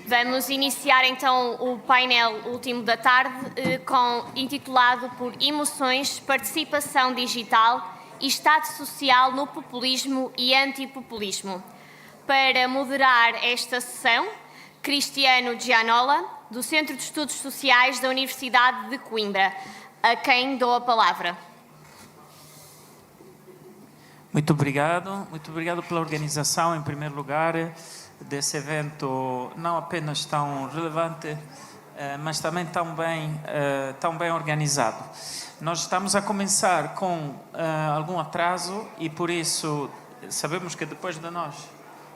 Vamos iniciar então o painel último da tarde, intitulado por Emoções, Participação Digital e Estado Social no Populismo e Antipopulismo. Para moderar esta sessão, Cristiano Gianola, do Centro de Estudos Sociais da Universidade de Coimbra, a quem dou a palavra. Muito obrigado pela organização, em primeiro lugar, desse evento não apenas tão relevante, mas também tão bem organizado. Nós estamos a começar com algum atraso e, por isso, sabemos que depois de nós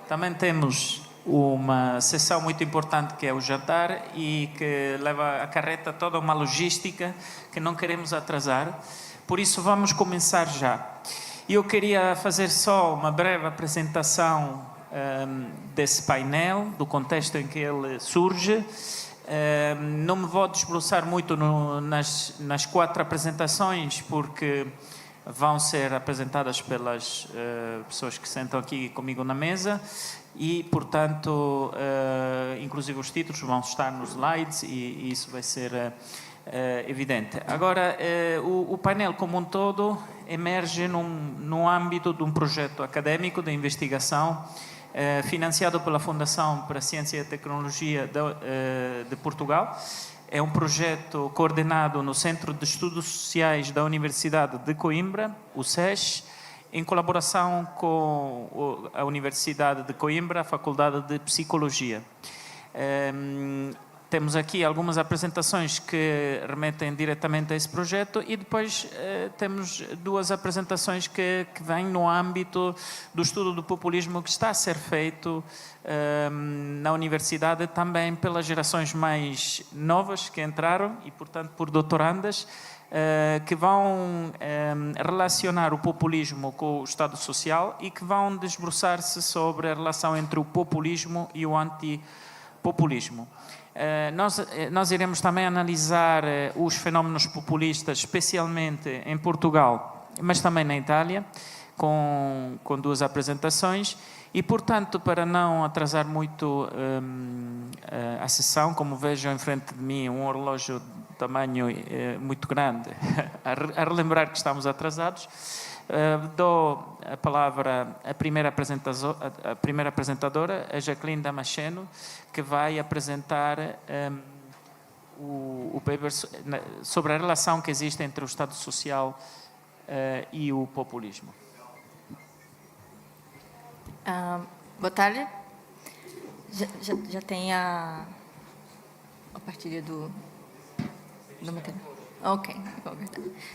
também temos uma sessão muito importante que é o jantar e que acarreta toda uma logística que não queremos atrasar. Por isso, vamos começar já. Eu queria fazer só uma breve apresentação desse painel, do contexto em que ele surge. Não me vou desbruçar muito nas 4 apresentações, porque vão ser apresentadas pelas pessoas que sentam aqui comigo na mesa e, portanto, inclusive os títulos vão estar nos slides e isso vai ser evidente. Agora, o painel como um todo emerge no âmbito de um projeto académico de investigação financiado pela Fundação para a Ciência e Tecnologia de Portugal. É um projeto coordenado no Centro de Estudos Sociais da Universidade de Coimbra, o SES, em colaboração com a Universidade de Coimbra, a Faculdade de Psicologia. Temos aqui algumas apresentações que remetem diretamente a esse projeto e depois temos 2 apresentações que vêm no âmbito do estudo do populismo que está a ser feito na universidade também pelas gerações mais novas que entraram e, portanto, por doutorandas que vão relacionar o populismo com o Estado Social e que vão debruçar-se sobre a relação entre o populismo e o antipopulismo. Nós iremos também analisar os fenómenos populistas, especialmente em Portugal, mas também na Itália, com 2 apresentações. E, portanto, para não atrasar muito a sessão, como vejo em frente de mim um relógio de tamanho muito grande, a relembrar que estamos atrasados, dou a palavra à primeira apresentadora, a Jacqueline Damasceno, que vai apresentar o paper sobre a relação que existe entre o Estado Social e o populismo. Boa tarde. Já tem a partilha do material. Ok.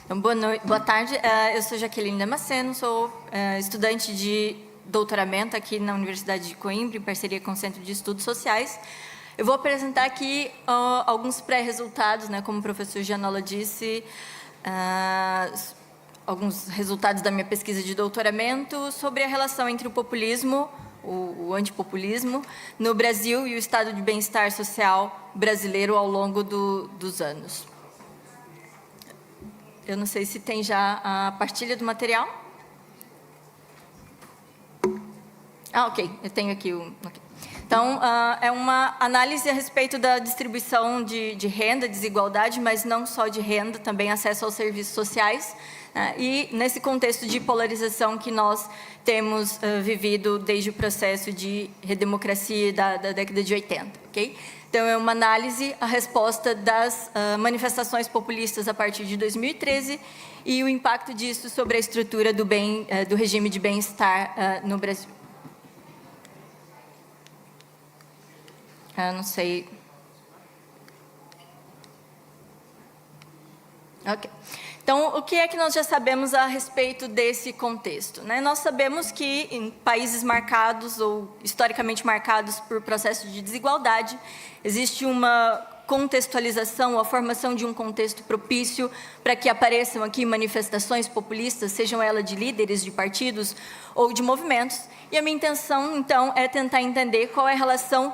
Então, boa tarde. Eu sou Jaqueline Damasceno, sou estudante de doutoramento aqui na Universidade de Coimbra, em parceria com o Centro de Estudos Sociais. Eu vou apresentar aqui alguns pré-resultados, né, como o professor Gianola disse, alguns resultados da minha pesquisa de doutoramento sobre a relação entre o populismo, o antipopulismo, no Brasil e o estado de bem-estar social brasileiro ao longo dos anos. Eu não sei se tem já a partilha do material. Ok, eu tenho aqui o... Okay. Então, é uma análise a respeito da distribuição de renda, desigualdade, mas não só de renda, também acesso aos serviços sociais, e nesse contexto de polarização que nós temos vivido desde o processo de redemocracia da década de 80, ok? Então, é uma análise a resposta das manifestações populistas a partir de 2013 e o impacto disso sobre a estrutura do regime de bem-estar no Brasil. Não sei. Ok. Então, o que é que nós já sabemos a respeito desse contexto, né? Nós sabemos que em países marcados ou historicamente marcados por processos de desigualdade, existe uma contextualização, a formação de um contexto propício para que apareçam aqui manifestações populistas, sejam elas de líderes de partidos ou de movimentos. E a minha intenção, então, é tentar entender qual é a relação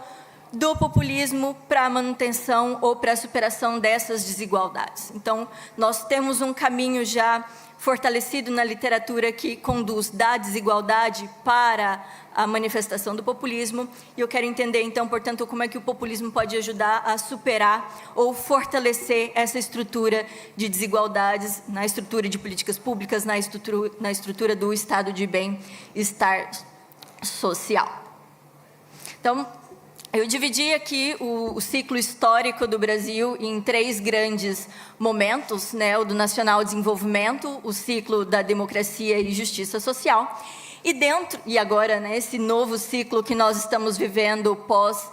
do populismo para a manutenção ou para a superação dessas desigualdades. Então, nós temos um caminho já fortalecido na literatura que conduz da desigualdade para a manifestação do populismo. E eu quero entender, então, portanto, como é que o populismo pode ajudar a superar ou fortalecer essa estrutura de desigualdades na estrutura de políticas públicas, na estrutura do estado de bem-estar social. Então, eu dividi aqui o ciclo histórico do Brasil em 3 grandes momentos, né? O do nacional desenvolvimento, o ciclo da democracia e justiça social. E agora, né, esse novo ciclo que nós estamos vivendo pós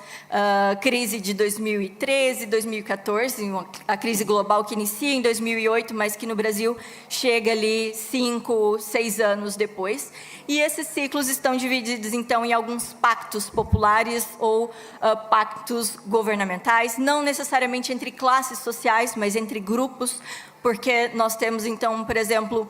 crise de 2013, 2014, a crise global que inicia em 2008, mas que no Brasil chega ali 5, 6 anos depois. E esses ciclos estão divididos, então, em alguns pactos populares ou pactos governamentais, não necessariamente entre classes sociais, mas entre grupos, porque nós temos, então, por exemplo,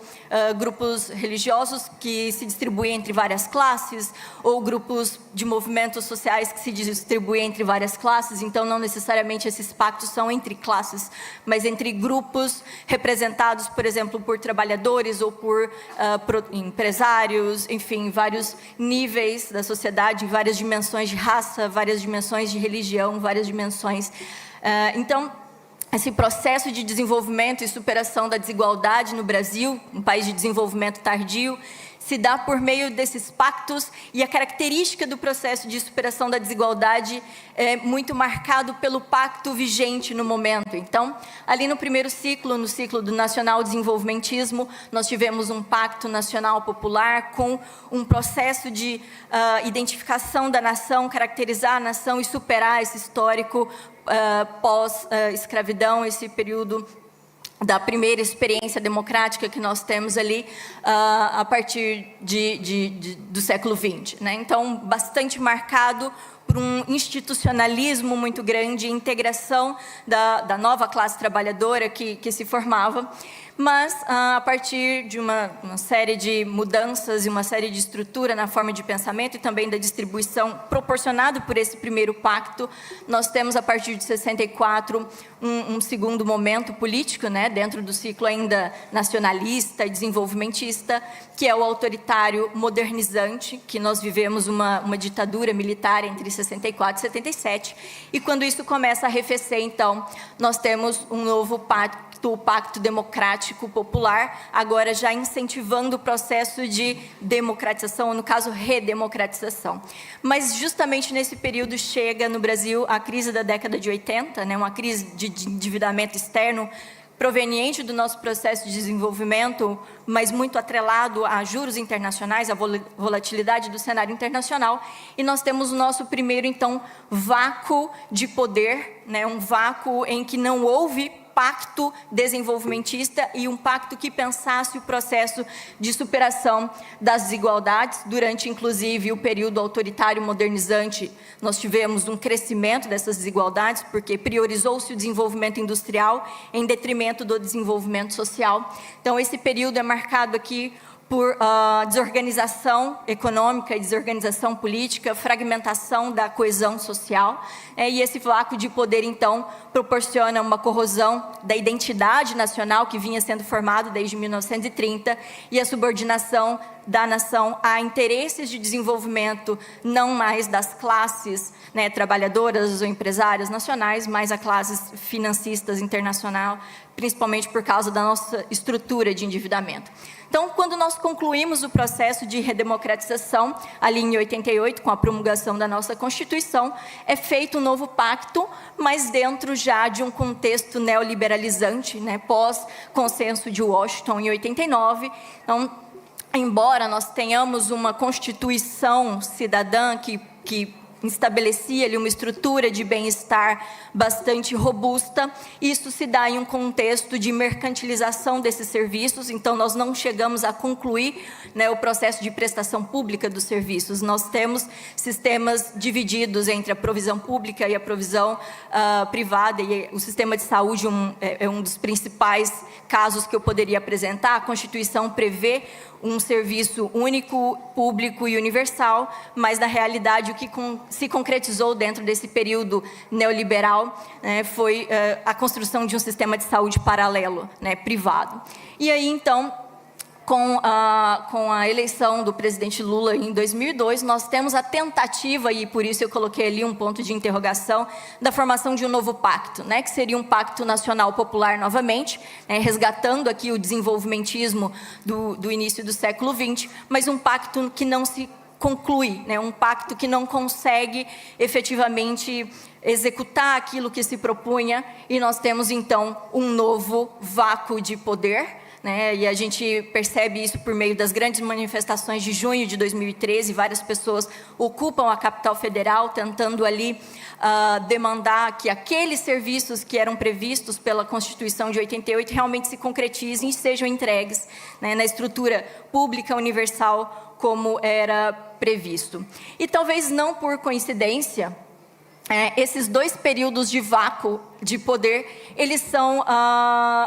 grupos religiosos que se distribuem entre várias classes, ou grupos de movimentos sociais que se distribuem entre várias classes. Então, não necessariamente esses pactos são entre classes, mas entre grupos representados, por exemplo, por trabalhadores ou por empresários, enfim, vários níveis da sociedade, várias dimensões de raça, várias dimensões de religião, várias dimensões. Então, esse processo de desenvolvimento e superação da desigualdade no Brasil, um país de desenvolvimento tardio, se dá por meio desses pactos, e a característica do processo de superação da desigualdade é muito marcado pelo pacto vigente no momento. Então, ali no primeiro ciclo, no ciclo do nacional desenvolvimentismo, nós tivemos um pacto nacional popular com um processo de identificação da nação, caracterizar a nação e superar esse histórico pós-escravidão, esse período da primeira experiência democrática que nós temos ali a partir do século XX, né? Então, bastante marcado por um institucionalismo muito grande, integração da nova classe trabalhadora que se formava, mas a partir de uma série de mudanças e uma série de estrutura na forma de pensamento e também da distribuição proporcionado por esse primeiro pacto, nós temos a partir de 64 um segundo momento político, né, dentro do ciclo ainda nacionalista e desenvolvimentista, que é o autoritário modernizante, que nós vivemos uma ditadura militar entre 64 e 77, e quando isso começa a arrefecer, então, nós temos um novo pacto, o Pacto Democrático Popular, agora já incentivando o processo de democratização, ou no caso, redemocratização. Mas justamente nesse período chega no Brasil a crise da década de 80, né, uma crise de endividamento externo, proveniente do nosso processo de desenvolvimento, mas muito atrelado a juros internacionais, a volatilidade do cenário internacional, e nós temos o nosso primeiro, então, vácuo de poder, né, um vácuo em que não houve pacto desenvolvimentista e um pacto que pensasse o processo de superação das desigualdades. Durante, inclusive, o período autoritário modernizante, nós tivemos um crescimento dessas desigualdades, porque priorizou-se o desenvolvimento industrial em detrimento do desenvolvimento social. Então, esse período é marcado aqui por desorganização econômica e desorganização política, fragmentação da coesão social, e esse vácuo de poder, então, proporciona uma corrosão da identidade nacional que vinha sendo formada desde 1930 e a subordinação da nação a interesses de desenvolvimento não mais das classes, né, trabalhadoras ou empresárias nacionais, mas a classes financistas internacional, principalmente por causa da nossa estrutura de endividamento. Então, quando nós concluímos o processo de redemocratização, ali em 88, com a promulgação da nossa Constituição, é feito um novo pacto, mas dentro já de um contexto neoliberalizante, né, pós-consenso de Washington, em 89. Então, embora nós tenhamos uma Constituição cidadã que estabelecia ali uma estrutura de bem-estar bastante robusta, isso se dá em um contexto de mercantilização desses serviços, então nós não chegamos a concluir, né, o processo de prestação pública dos serviços. Nós temos sistemas divididos entre a provisão pública e a provisão privada, e o sistema de saúde é um dos principais casos que eu poderia apresentar. A Constituição prevê um serviço único, público e universal, mas, na realidade, o que se concretizou dentro desse período neoliberal, né, foi a construção de um sistema de saúde paralelo, né, privado. E aí, então, com a eleição do presidente Lula em 2002, nós temos a tentativa, e por isso eu coloquei ali um ponto de interrogação, da formação de um novo pacto, né, que seria um pacto nacional popular novamente, né, resgatando aqui o desenvolvimentismo do início do século XX, mas um pacto que não se conclui, né, um pacto que não consegue efetivamente executar aquilo que se propunha, e nós temos então um novo vácuo de poder, né, e a gente percebe isso por meio das grandes manifestações de junho de 2013, várias pessoas ocupam a capital federal, tentando ali demandar que aqueles serviços que eram previstos pela Constituição de 88 realmente se concretizem e sejam entregues, né, na estrutura pública universal como era previsto. E talvez não por coincidência, esses dois períodos de vácuo de poder, eles são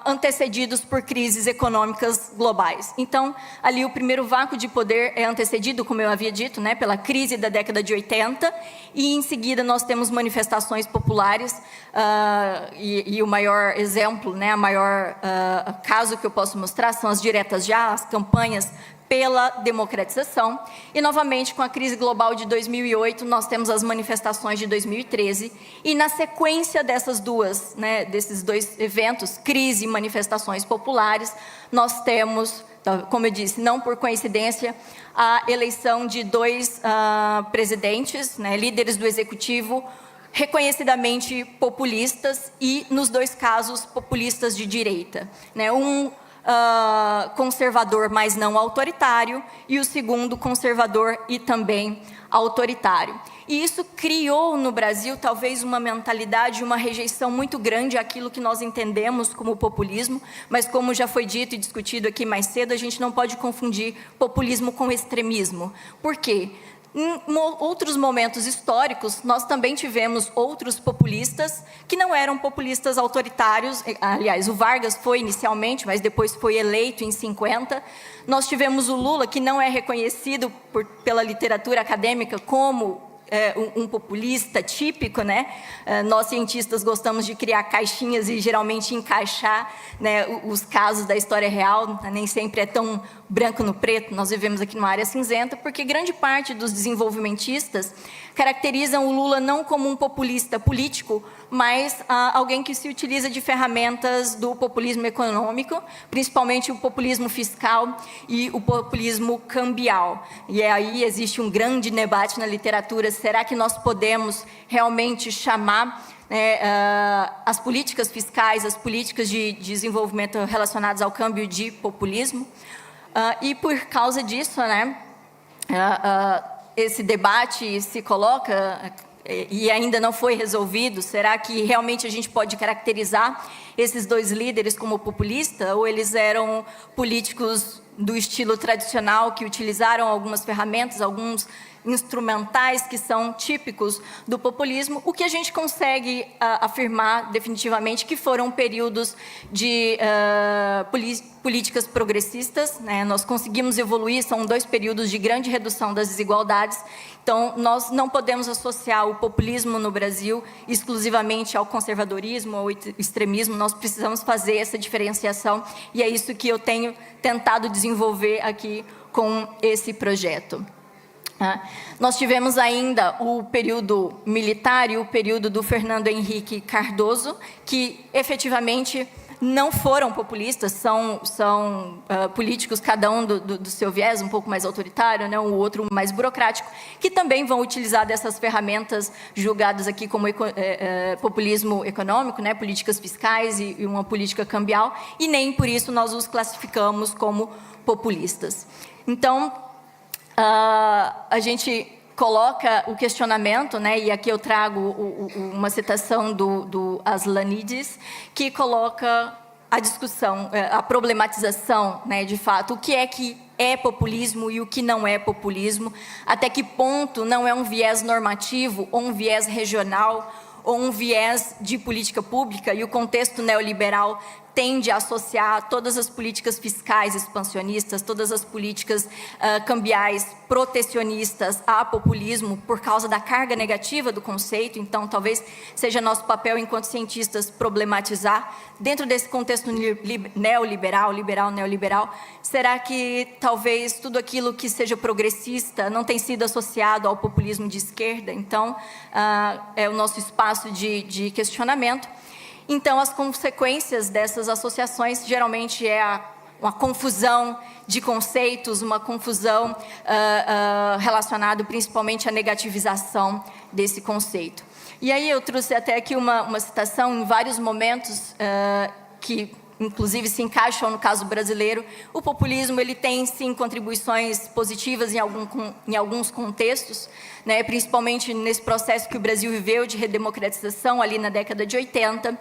antecedidos por crises econômicas globais. Então, ali o primeiro vácuo de poder é antecedido, como eu havia dito, né, pela crise da década de 80, e em seguida nós temos manifestações populares, e o maior exemplo, né, o maior caso que eu posso mostrar são as diretas já, as campanhas pela democratização, e novamente com a crise global de 2008, nós temos as manifestações de 2013, e na sequência dessas duas, né, desses dois eventos, crise e manifestações populares, nós temos, como eu disse, não por coincidência, a eleição de dois presidentes, né, líderes do executivo, reconhecidamente populistas, e nos dois casos populistas de direita, né, conservador, mas não autoritário, e o segundo conservador e também autoritário. E isso criou no Brasil talvez uma mentalidade, uma rejeição muito grande àquilo que nós entendemos como populismo, mas como já foi dito e discutido aqui mais cedo, a gente não pode confundir populismo com extremismo. Por quê? Em outros momentos históricos, nós também tivemos outros populistas que não eram populistas autoritários. Aliás, o Vargas foi inicialmente, mas depois foi eleito em 50. Nós tivemos o Lula, que não é reconhecido pela literatura acadêmica como um populista típico, né? Nós, cientistas, gostamos de criar caixinhas e, geralmente, encaixar, né, os casos da história real. Nem sempre é tão branco no preto, nós vivemos aqui numa área cinzenta, porque grande parte dos desenvolvimentistas caracterizam o Lula não como um populista político, mas alguém que se utiliza de ferramentas do populismo econômico, principalmente o populismo fiscal e o populismo cambial. E aí existe um grande debate na literatura, será que nós podemos realmente chamar as políticas fiscais, as políticas de desenvolvimento relacionadas ao câmbio de populismo? E por causa disso, né, esse debate se coloca e ainda não foi resolvido. Será que realmente a gente pode caracterizar esses dois líderes como populistas, ou eles eram políticos do estilo tradicional que utilizaram algumas ferramentas, alguns instrumentais que são típicos do populismo? O que a gente consegue afirmar definitivamente que foram períodos de políticas progressistas, né? Nós conseguimos evoluir, são dois períodos de grande redução das desigualdades. Então, nós não podemos associar o populismo no Brasil exclusivamente ao conservadorismo ou extremismo, nós precisamos fazer essa diferenciação, e é isso que eu tenho tentado desenvolver aqui com esse projeto. Nós tivemos ainda o período militar e o período do Fernando Henrique Cardoso, que efetivamente não foram populistas, são políticos, cada um do seu viés, um pouco mais autoritário, né, o outro mais burocrático, que também vão utilizar dessas ferramentas julgadas aqui como populismo econômico, né, políticas fiscais e uma política cambial, e nem por isso nós os classificamos como populistas. Então, a gente coloca o questionamento, né, e aqui eu trago uma citação do Aslanides, que coloca a discussão, a problematização, né, de fato, o que é populismo e o que não é populismo, até que ponto não é um viés normativo ou um viés regional ou um viés de política pública, e o contexto neoliberal tende a associar todas as políticas fiscais expansionistas, todas as políticas cambiais protecionistas a populismo por causa da carga negativa do conceito. Então, talvez seja nosso papel enquanto cientistas problematizar, dentro desse contexto neoliberal, neoliberal, será que talvez tudo aquilo que seja progressista não tem sido associado ao populismo de esquerda? Então, é o nosso espaço de questionamento. Então, as consequências dessas associações geralmente é uma confusão de conceitos, uma confusão relacionada principalmente à negativização desse conceito. E aí eu trouxe até aqui uma citação em vários momentos que inclusive se encaixam no caso brasileiro. O populismo ele tem sim contribuições positivas em alguns contextos, né, principalmente nesse processo que o Brasil viveu de redemocratização ali na década de 80.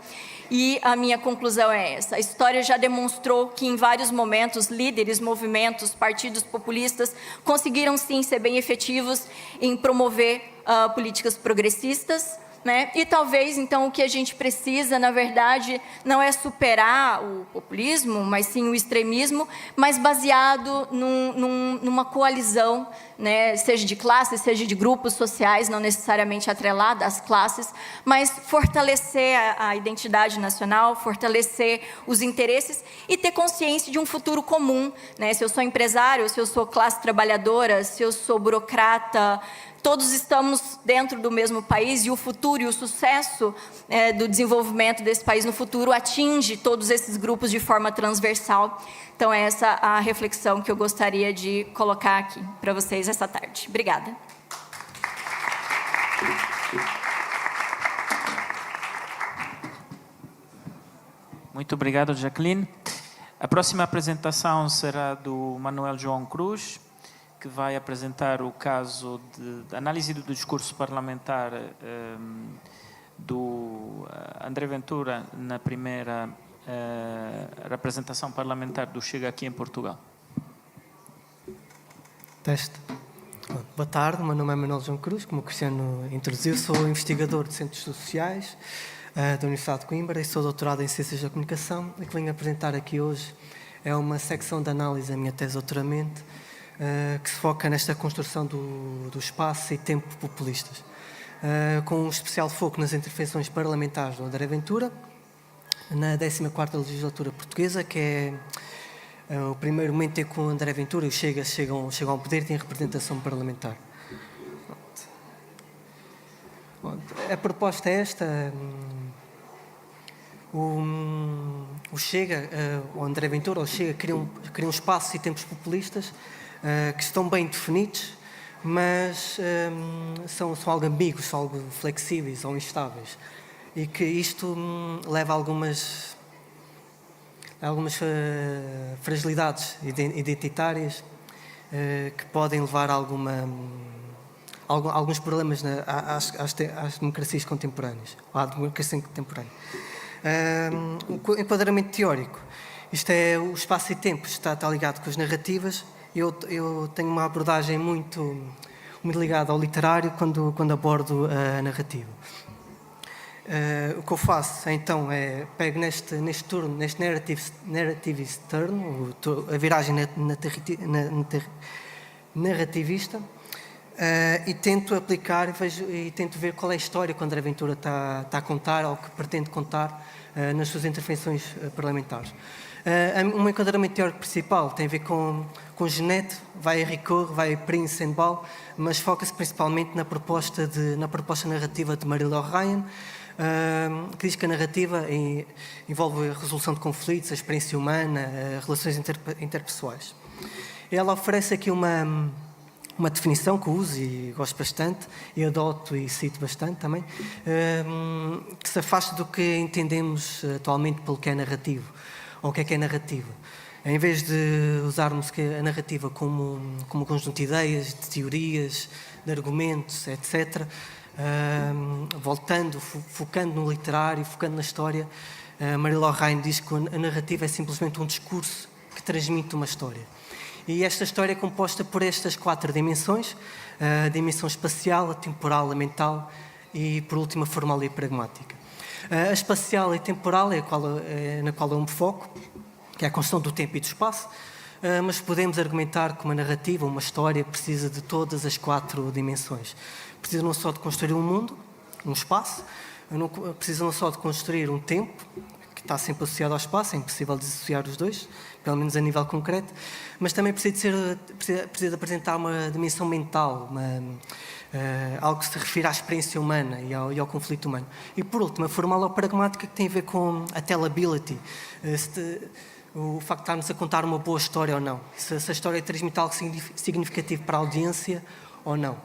E a minha conclusão é essa: a história já demonstrou que em vários momentos líderes, movimentos, partidos populistas conseguiram sim ser bem efetivos em promover políticas progressistas, né? E talvez, então, o que a gente precisa, na verdade, não é superar o populismo, mas sim o extremismo, mas baseado numa coalizão, né? Seja de classes, seja de grupos sociais, não necessariamente atrelada às classes, mas fortalecer a identidade nacional, fortalecer os interesses e ter consciência de um futuro comum, né? Se eu sou empresário, se eu sou classe trabalhadora, se eu sou burocrata, todos estamos dentro do mesmo país e o futuro e o sucesso do desenvolvimento desse país no futuro atinge todos esses grupos de forma transversal. Então, é essa a reflexão que eu gostaria de colocar aqui para vocês essa tarde. Obrigada. Muito obrigado, Jacqueline. A próxima apresentação será do Manuel João Cruz, que vai apresentar o caso de análise do discurso parlamentar do André Ventura na primeira representação parlamentar do Chega aqui em Portugal. Teste. Boa tarde, o meu nome é Manuel João Cruz, como o Cristiano introduziu, sou investigador de Centros Sociais da Universidade de Coimbra e sou doutorado em Ciências da Comunicação. E o que venho apresentar aqui hoje é uma secção de análise da minha tese de doutoramento que se foca nesta construção do espaço e tempo populistas, com um especial foco nas intervenções parlamentares do André Ventura, na 14ª legislatura portuguesa, que é o primeiro momento em que o André Ventura e o Chega chegam ao poder e têm representação parlamentar. A proposta é esta. O Chega, o André Ventura, o Chega, cria um espaço e tempos populistas que estão bem definidos, mas são algo ambíguos, são algo flexíveis ou instáveis. E que isto leva a algumas fragilidades identitárias que podem levar a alguns problemas às democracias contemporâneas, ou à democracia contemporânea. O enquadramento teórico. Isto é, o espaço e tempo está ligado com as narrativas. Eu tenho uma abordagem muito ligada ao literário quando abordo a narrativa. O que eu faço, então, é pego neste turno, neste narrativist turn, a viragem narrativista, e tento aplicar e tento ver qual é a história que o André Ventura está a contar ou que pretende contar nas suas intervenções parlamentares. Um enquadramento teórico principal tem a ver com Genet, vai a Ricoeur, vai a Prinsenbal, mas foca-se principalmente na proposta narrativa de Marie Laure Ryan, que diz que a narrativa envolve a resolução de conflitos, a experiência humana, relações interpessoais. Ela oferece aqui uma definição que uso e gosto bastante, e adoto e cito bastante também, que se afasta do que entendemos atualmente pelo que é narrativo, ou o que é narrativa. Em vez de usarmos a narrativa como um conjunto de ideias, de teorias, de argumentos, etc., focando no literário, focando na história, Marie Laure Ryan diz que a narrativa é simplesmente um discurso que transmite uma história. E esta história é composta por estas 4 dimensões: a dimensão espacial, a temporal, a mental e, por último, a formal e a pragmática. A espacial e temporal é na qual eu me foco, que é a construção do tempo e do espaço, mas podemos argumentar que uma narrativa, uma história, precisa de todas as 4 dimensões. Precisa não só de construir um mundo, um espaço, precisa não só de construir um tempo, que está sempre associado ao espaço, é impossível dissociar os dois, pelo menos a nível concreto, mas também precisa de apresentar uma dimensão mental, algo que se refira à experiência humana e ao conflito humano. E, por último, a formal ou pragmática, que tem a ver com a tellability, o facto de estarmos a contar uma boa história ou não, se a história transmite algo significativo para a audiência ou não.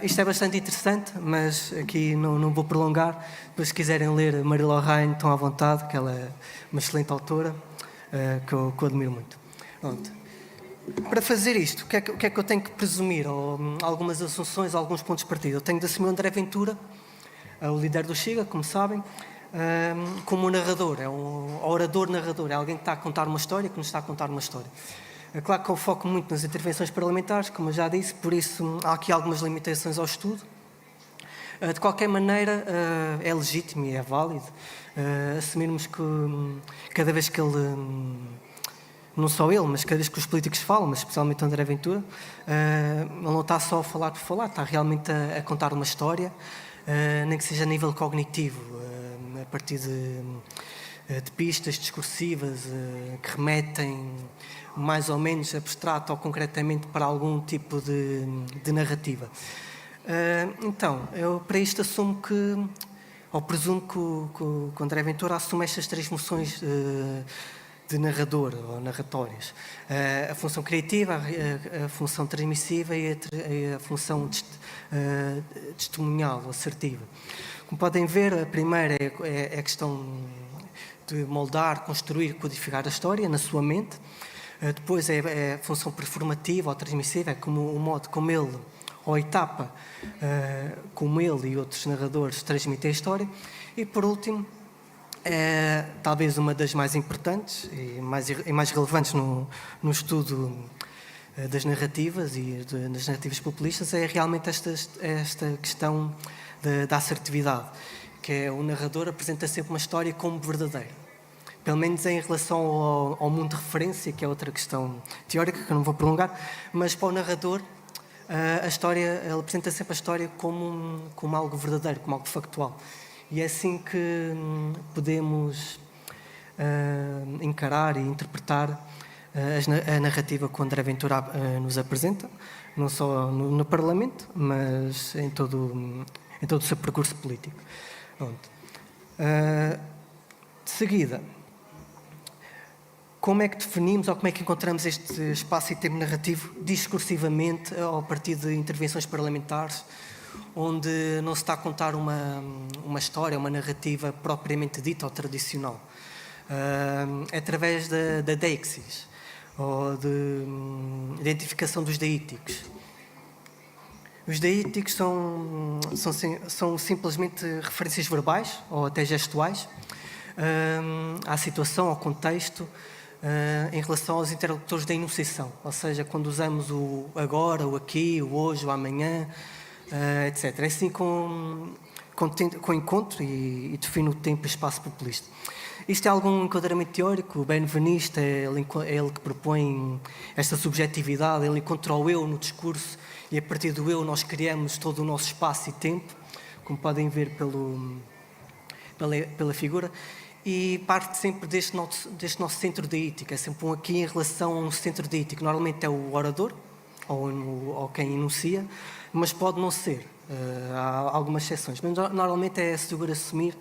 Isto é bastante interessante, mas aqui não vou prolongar. Depois, se quiserem ler Marie Lorraine, estão à vontade, que ela é uma excelente autora, que eu admiro muito. Pronto. Para fazer isto, o que é que eu tenho que presumir? Algumas assunções, alguns pontos de partida. Eu tenho de assumir o André Ventura, o líder do Chega, como sabem, como um narrador, é um orador-narrador, é alguém que está a contar uma história, que nos está a contar uma história. É claro que eu foco muito nas intervenções parlamentares, como eu já disse, por isso há aqui algumas limitações ao estudo. De qualquer maneira, é legítimo e é válido assumirmos que cada vez que ele, não só ele, mas cada vez que os políticos falam, mas especialmente André Ventura, ele não está só a falar por falar, está realmente a contar uma história, nem que seja a nível cognitivo, a partir de pistas discursivas que remetem mais ou menos abstrato ou concretamente para algum tipo de narrativa. Então, eu para isto assumo ou presumo que o André Ventura assume estas 3 noções de narrador ou narratórias. A função criativa, a função transmissiva e a função testemunhal, assertiva. Como podem ver, a primeira é a questão de moldar, construir, codificar a história na sua mente. Depois é a função performativa ou transmissiva, é como o modo como ele, ou a etapa como ele e outros narradores transmitem a história. E, por último, é talvez uma das mais importantes e mais relevantes no estudo das narrativas e das narrativas populistas, é realmente esta questão da assertividade, que é o narrador apresenta sempre uma história como verdadeira. Pelo menos em relação ao mundo de referência, que é outra questão teórica, que eu não vou prolongar, mas para o narrador, a história, ele apresenta sempre a história como algo verdadeiro, como algo factual. E é assim que podemos encarar e interpretar a narrativa que o André Ventura nos apresenta, não só no Parlamento, mas em todo o seu percurso político. Pronto. De seguida, como é que definimos ou como é que encontramos este espaço e tempo narrativo discursivamente a partir de intervenções parlamentares, onde não se está a contar uma história, uma narrativa propriamente dita ou tradicional? Através da deixis, ou de identificação dos deíticos. Os deíticos são simplesmente referências verbais ou até gestuais à situação, ao contexto, em relação aos interlocutores da enunciação, ou seja, quando usamos o agora, o aqui, o hoje, o amanhã, etc. É assim com encontro e define o tempo e espaço populista. Isto é algum enquadramento teórico. O benvenista é ele que propõe esta subjetividade, ele encontra o eu no discurso e a partir do eu nós criamos todo o nosso espaço e tempo, como podem ver pela figura. E parte sempre deste nosso centro deítico, é sempre um aqui em relação a um centro deítico. Normalmente é o orador, ou quem enuncia, mas pode não ser, há algumas exceções. Mas normalmente é seguro assumir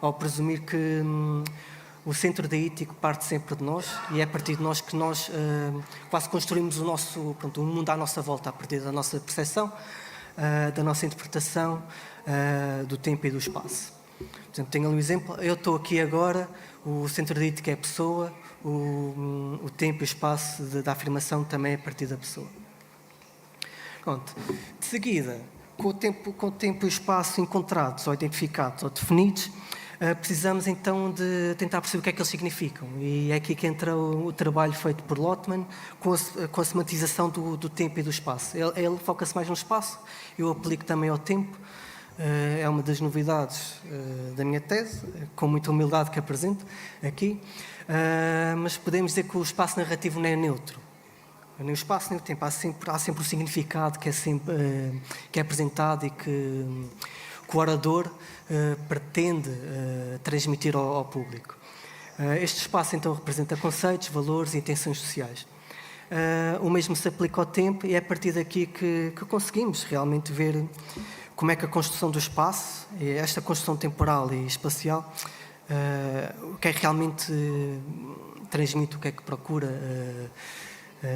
ou presumir que o centro deítico parte sempre de nós e é a partir de nós que nós quase construímos o mundo à nossa volta, a partir da nossa percepção, da nossa interpretação do tempo e do espaço. Por exemplo, tenho ali um exemplo, eu estou aqui agora, o centro deítico é a pessoa, o tempo e o espaço da afirmação também é a partir da pessoa. Pronto. De seguida, com o tempo e o espaço encontrados, ou identificados, ou definidos, precisamos então de tentar perceber o que é que eles significam. E é aqui que entra o trabalho feito por Lotman com a sematização do tempo e do espaço. Ele foca-se mais no espaço, eu aplico também ao tempo, é uma das novidades da minha tese, com muita humildade que apresento aqui, mas podemos dizer que o espaço narrativo não é neutro. Nem o espaço nem o tempo. Há sempre o significado que é apresentado e que o orador pretende transmitir ao público. Este espaço, então, representa conceitos, valores e intenções sociais. O mesmo se aplica ao tempo e é a partir daqui que conseguimos realmente ver como é que a construção do espaço, esta construção temporal e espacial, o que é que realmente transmite, o que é que procura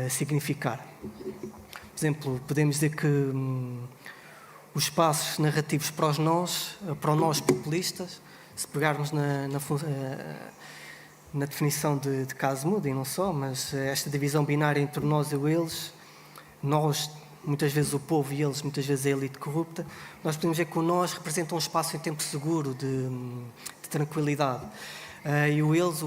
significar. Por exemplo, podemos dizer que os espaços narrativos para os nós populistas, se pegarmos na definição de caso mudo, e não só, mas esta divisão binária entre nós e o eles, nós, muitas vezes o povo, e eles, muitas vezes a elite corrupta, nós podemos ver que o nós representa um espaço em tempo seguro, de tranquilidade. E o eles,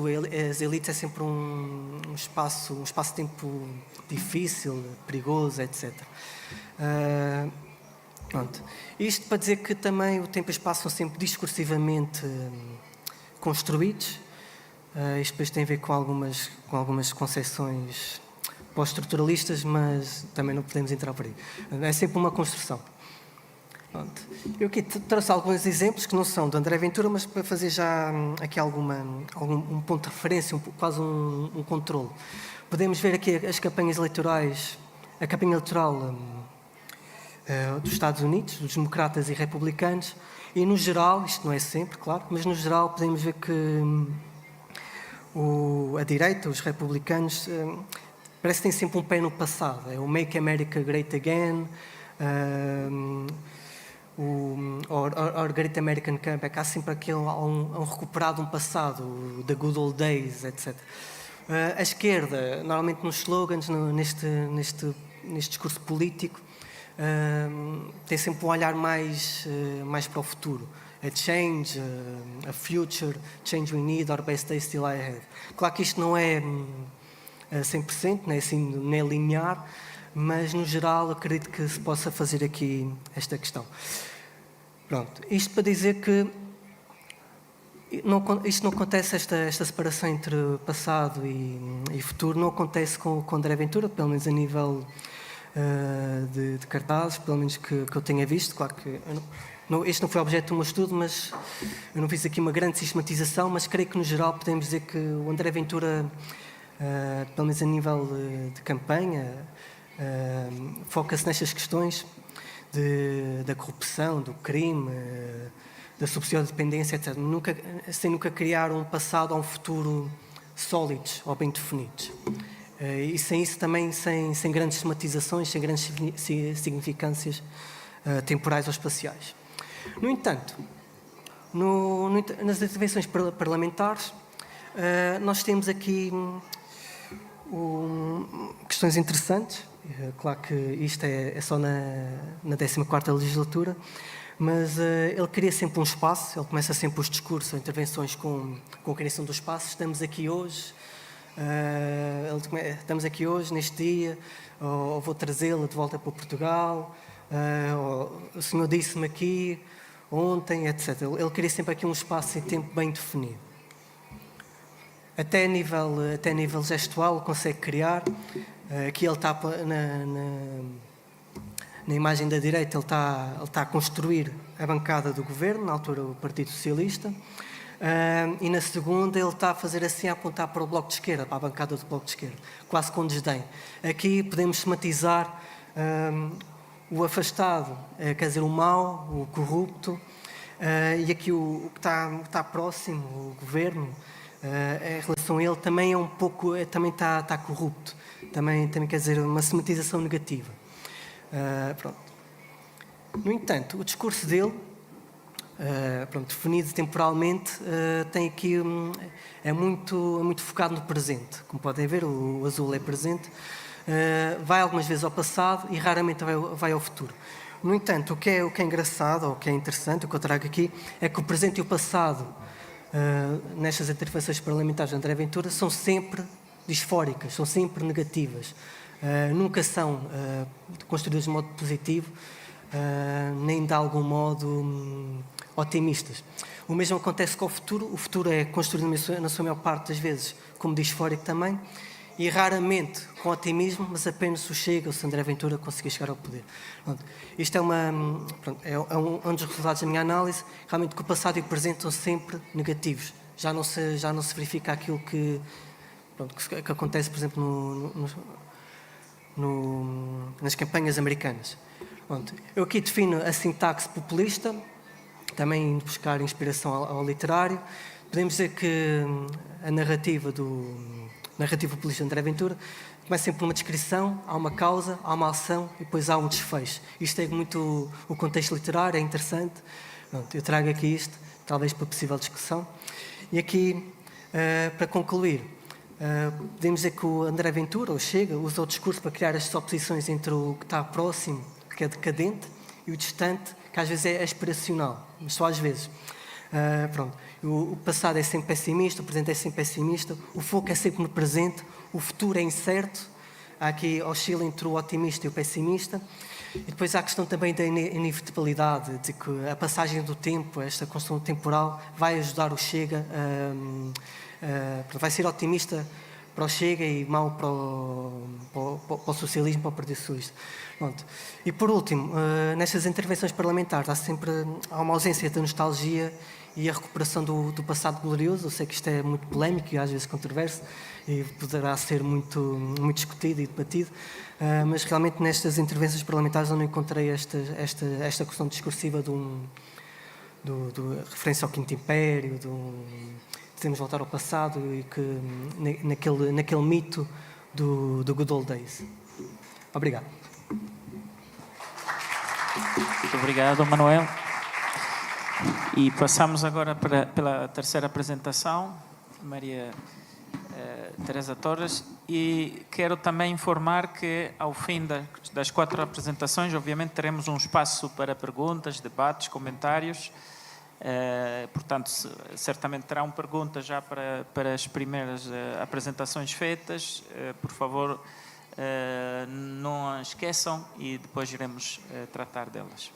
as elites, é sempre um espaço-tempo difícil, perigoso, etc. Pronto. Isto para dizer que também o tempo e o espaço são sempre discursivamente construídos. Isto depois tem a ver com algumas concepções pós-estruturalistas, mas também não podemos entrar por aí. É sempre uma construção. Pronto. Eu aqui trouxe alguns exemplos que não são de André Ventura, mas para fazer já aqui algum ponto de referência, quase um controle. Podemos ver aqui as campanhas eleitorais, a campanha eleitoral dos Estados Unidos, dos democratas e republicanos, e no geral, isto não é sempre, claro, mas no geral podemos ver que a direita, os republicanos, parece que têm sempre um pé no passado. É o Make America Great Again, o Great American Comeback. Há sempre um recuperado um passado, the good old days, etc. A esquerda, normalmente nos slogans, neste discurso político, tem sempre um olhar mais para o futuro. A change, a future, change we need, our best days still lie ahead. Claro que isto não é 100%, não é assim, nem é linear, mas no geral acredito que se possa fazer aqui esta questão. Pronto, isto para dizer que isto não acontece, esta separação entre passado e futuro, não acontece com André Ventura, pelo menos a nível de cartazes, pelo menos que eu tenha visto. Claro que este não foi objeto do meu estudo, mas eu não fiz aqui uma grande sistematização, mas creio que no geral podemos dizer que o André Ventura, pelo menos a nível de campanha, foca-se nestas questões da corrupção, do crime, da subsidiodependência, etc. Sem nunca criar um passado ou um futuro sólidos ou bem definidos. E sem isso também, sem grandes sistematizações, sem grandes significâncias temporais ou espaciais. No entanto, nas intervenções parlamentares, nós temos aqui questões interessantes. Claro que isto é só na 14ª legislatura, mas ele cria sempre um espaço, ele começa sempre os discursos, intervenções com a criação do espaço. Estamos aqui hoje, neste dia, ou vou trazê-la de volta para Portugal, o senhor disse-me aqui, ontem, etc. Ele cria sempre aqui um espaço e tempo bem definido. Até a nível gestual consegue criar. Aqui ele está na imagem da direita, ele está a construir a bancada do governo, na altura o Partido Socialista, e na segunda ele está a fazer assim, a apontar para o Bloco de Esquerda, para a bancada do Bloco de Esquerda, quase com desdém. Aqui podemos sematizar o afastado, quer dizer, o mau, o corrupto, e aqui o que está próximo, o governo, em relação a ele, também é um pouco, também está corrupto. Também quer dizer uma sematização negativa. Pronto. No entanto, o discurso dele, definido temporalmente, tem aqui é muito focado no presente. Como podem ver, o azul é presente. Vai algumas vezes ao passado e raramente vai ao futuro. No entanto, o que é engraçado, ou o que é interessante, o que eu trago aqui, é que o presente e o passado, nestas intervenções parlamentares de André Ventura, são sempre disfóricas, são sempre negativas, nunca são construídas de modo positivo, nem de algum modo otimistas. O mesmo acontece com o futuro é construído na sua maior parte das vezes como disfórico também, e raramente com otimismo, mas apenas o Chega, o André Ventura conseguiu chegar ao poder. Pronto. Isto é um dos resultados da minha análise, realmente que o passado e o presente são sempre negativos. Já não se verifica aquilo que acontece, por exemplo, nas campanhas americanas. Pronto. Eu aqui defino a sintaxe populista, também indo buscar inspiração ao literário. Podemos dizer que a narrativa populista de André Ventura começa sempre por uma descrição, há uma causa, há uma ação e depois há um desfecho. Isto é muito o contexto literário, é interessante. Pronto, eu trago aqui isto, talvez para possível discussão. E aqui, para concluir, podemos dizer que o André Ventura, ou Chega, usa o discurso para criar estas oposições entre o que está próximo, que é decadente, e o distante, que às vezes é aspiracional, mas só às vezes. Pronto. O passado é sempre pessimista, o presente é sempre pessimista, o foco é sempre no presente, o futuro é incerto, há aqui oscila entre o otimista e o pessimista, e depois há a questão também da inevitabilidade, de que a passagem do tempo, esta construção temporal, vai ajudar o Chega, vai ser otimista para o Chega e mau para o socialismo, para o Partido Socialista. Pronto. E por último, nestas intervenções parlamentares há uma ausência de nostalgia e a recuperação do passado glorioso. Eu sei que isto é muito polémico e às vezes controverso e poderá ser muito discutido e debatido, mas realmente nestas intervenções parlamentares eu não encontrei esta questão discursiva do referência ao Quinto Império, devemos voltar ao passado e que naquele mito do Good Old Days. Obrigado. Muito obrigado, Manuel. E passamos agora pela terceira apresentação, Maria Teresa Torres, e quero também informar que ao fim das 4 apresentações, obviamente teremos um espaço para perguntas, debates, comentários. Portanto, certamente terão perguntas já para as primeiras apresentações feitas. Por favor, não as esqueçam e depois iremos tratar delas.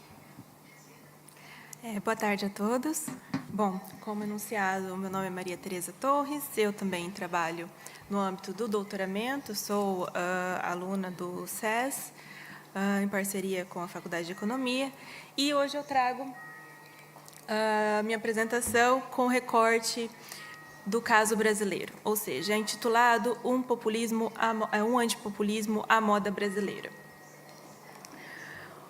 Boa tarde a todos. Bom, como anunciado, meu nome é Maria Teresa Torres, eu também trabalho no âmbito do doutoramento, sou aluna do SES, em parceria com a Faculdade de Economia, e hoje eu trago a minha apresentação com recorte do caso brasileiro, ou seja, é intitulado Um antipopulismo à moda brasileira.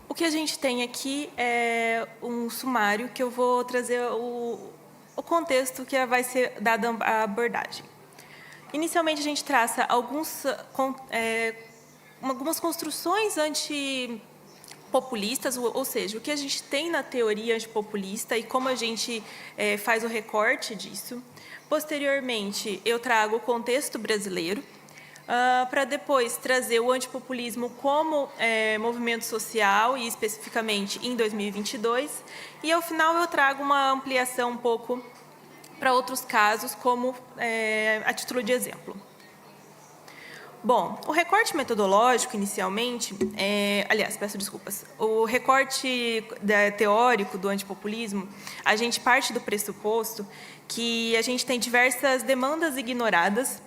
O que a gente tem aqui é um sumário que eu vou trazer o contexto que vai ser dada a abordagem. Inicialmente, a gente traça algumas construções antipopulistas, ou seja, o que a gente tem na teoria antipopulista e como a gente faz o recorte disso. Posteriormente, eu trago o contexto brasileiro, para depois trazer o antipopulismo como movimento social e especificamente em 2022. E, ao final, eu trago uma ampliação um pouco para outros casos, como a título de exemplo. Bom, o recorte metodológico, inicialmente, aliás, peço desculpas, o recorte teórico do antipopulismo, a gente parte do pressuposto que a gente tem diversas demandas ignoradas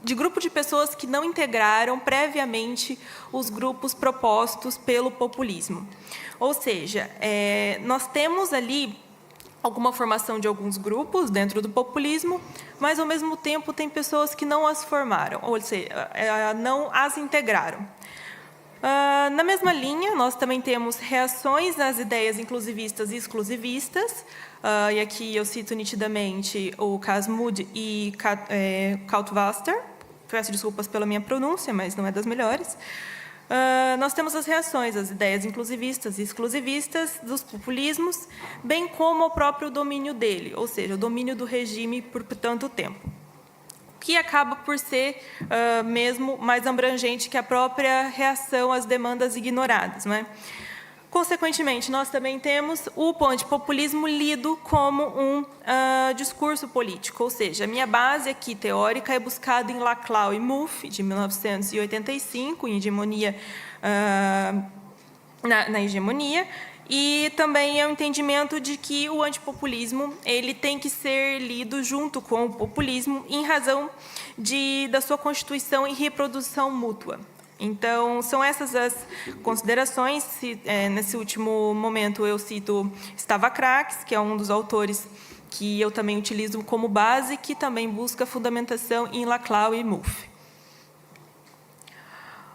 de grupo de pessoas que não integraram previamente os grupos propostos pelo populismo. Ou seja, nós temos ali alguma formação de alguns grupos dentro do populismo, mas, ao mesmo tempo, tem pessoas que não as formaram, ou seja, não as integraram. Na mesma linha, nós também temos reações às ideias inclusivistas e exclusivistas, e aqui eu cito nitidamente o Casmud e Kaltwaster, peço desculpas pela minha pronúncia, mas não é das melhores. Nós temos as reações às ideias inclusivistas e exclusivistas dos populismos, bem como ao próprio domínio dele, ou seja, o domínio do regime por tanto tempo, que acaba por ser mesmo mais abrangente que a própria reação às demandas ignoradas, não é? Consequentemente, nós também temos o antipopulismo lido como um discurso político, ou seja, a minha base aqui teórica é buscada em Laclau e Mouffe, de 1985, em Hegemonia na hegemonia, e também é o entendimento de que o antipopulismo ele tem que ser lido junto com o populismo em razão da sua constituição e reprodução mútua. Então, são essas as considerações. Nesse último momento, eu cito Stavakrakis, que é um dos autores que eu também utilizo como base, que também busca fundamentação em Laclau e Mouffe.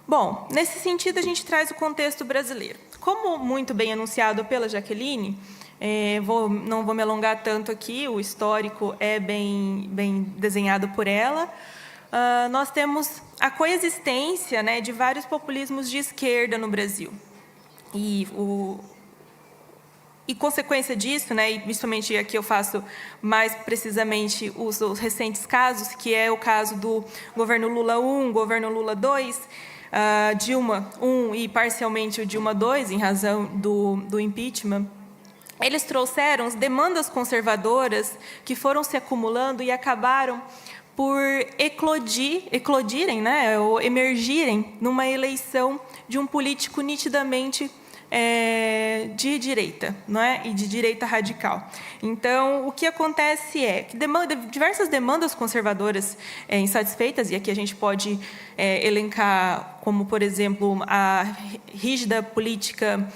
Bom, nesse sentido, a gente traz o contexto brasileiro. Como muito bem anunciado pela Jaqueline, não vou me alongar tanto aqui, o histórico é bem desenhado por ela. Nós temos a coexistência, né, de vários populismos de esquerda no Brasil. E consequência disso, né, e principalmente aqui eu faço mais precisamente os recentes casos, que é o caso do governo Lula I, governo Lula II, Dilma I e parcialmente o Dilma II, em razão do impeachment. Eles trouxeram as demandas conservadoras que foram se acumulando e acabaram por eclodirem, né, ou emergirem numa eleição de um político nitidamente de direita, não é? E de direita radical. Então, o que acontece é que diversas demandas conservadoras insatisfeitas, e aqui a gente pode elencar como, por exemplo, a rígida política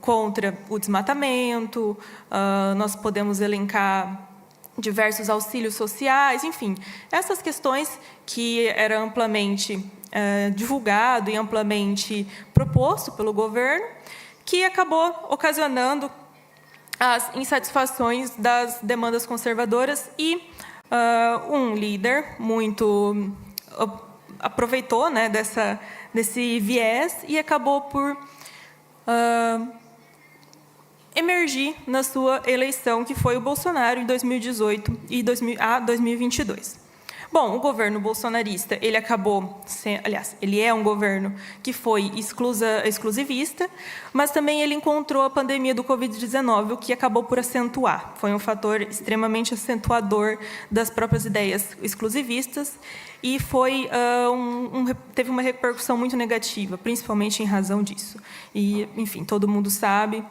contra o desmatamento, nós podemos elencar diversos auxílios sociais, enfim, essas questões que eram amplamente divulgado e amplamente proposto pelo governo, que acabou ocasionando as insatisfações das demandas conservadoras e um líder muito aproveitou, né, desse viés e acabou por emergir na sua eleição, que foi o Bolsonaro em 2018 e 2022. Bom, o governo bolsonarista, ele acabou, ele é um governo que foi exclusivista, mas também ele encontrou a pandemia do Covid-19, o que acabou por acentuar. Foi um fator extremamente acentuador das próprias ideias exclusivistas e teve uma repercussão muito negativa, principalmente em razão disso. E, enfim, todo mundo sabe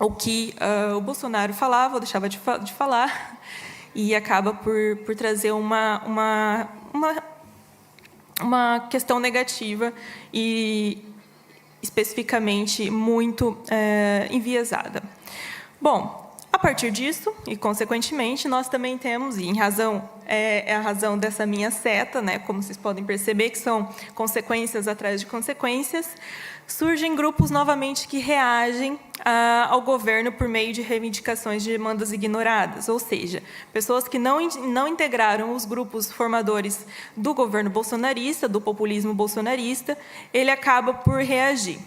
o que o Bolsonaro falava ou deixava de falar, e acaba por trazer uma questão negativa e especificamente muito enviesada. Bom, a partir disso, e consequentemente, nós também temos, e é a razão dessa minha seta, né, como vocês podem perceber, que são consequências atrás de consequências, surgem grupos novamente que reagem ao governo por meio de reivindicações de demandas ignoradas, ou seja, pessoas que não integraram os grupos formadores do governo bolsonarista, do populismo bolsonarista, ele acaba por reagir.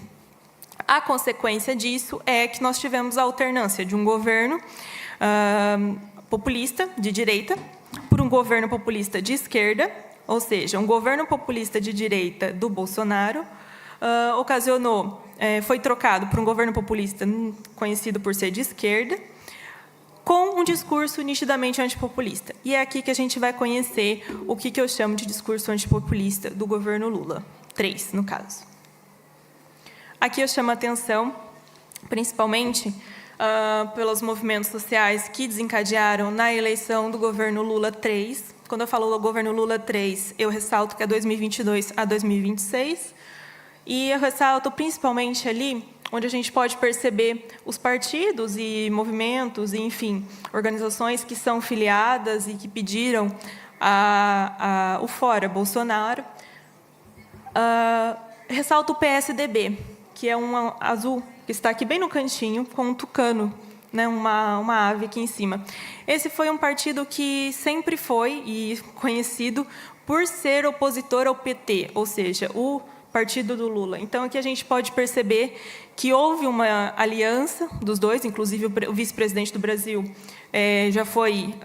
A consequência disso é que nós tivemos a alternância de um governo populista, de direita, por um governo populista de esquerda, ou seja, um governo populista de direita do Bolsonaro, foi trocado por um governo populista conhecido por ser de esquerda, com um discurso nitidamente antipopulista. E é aqui que a gente vai conhecer o que eu chamo de discurso antipopulista do governo Lula, 3, no caso. Aqui eu chamo a atenção, principalmente, pelos movimentos sociais que desencadearam na eleição do governo Lula 3. Quando eu falo do governo Lula 3, eu ressalto que é 2022 a 2026, e eu ressalto principalmente ali onde a gente pode perceber os partidos e movimentos, e, enfim, organizações que são filiadas e que pediram o fora Bolsonaro. Ressalto o PSDB, que é um azul, que está aqui bem no cantinho, com um tucano, né, uma ave aqui em cima. Esse foi um partido que sempre foi e conhecido por ser opositor ao PT, ou seja, o partido do Lula. Então, aqui a gente pode perceber que houve uma aliança dos dois, inclusive o vice-presidente do Brasil já foi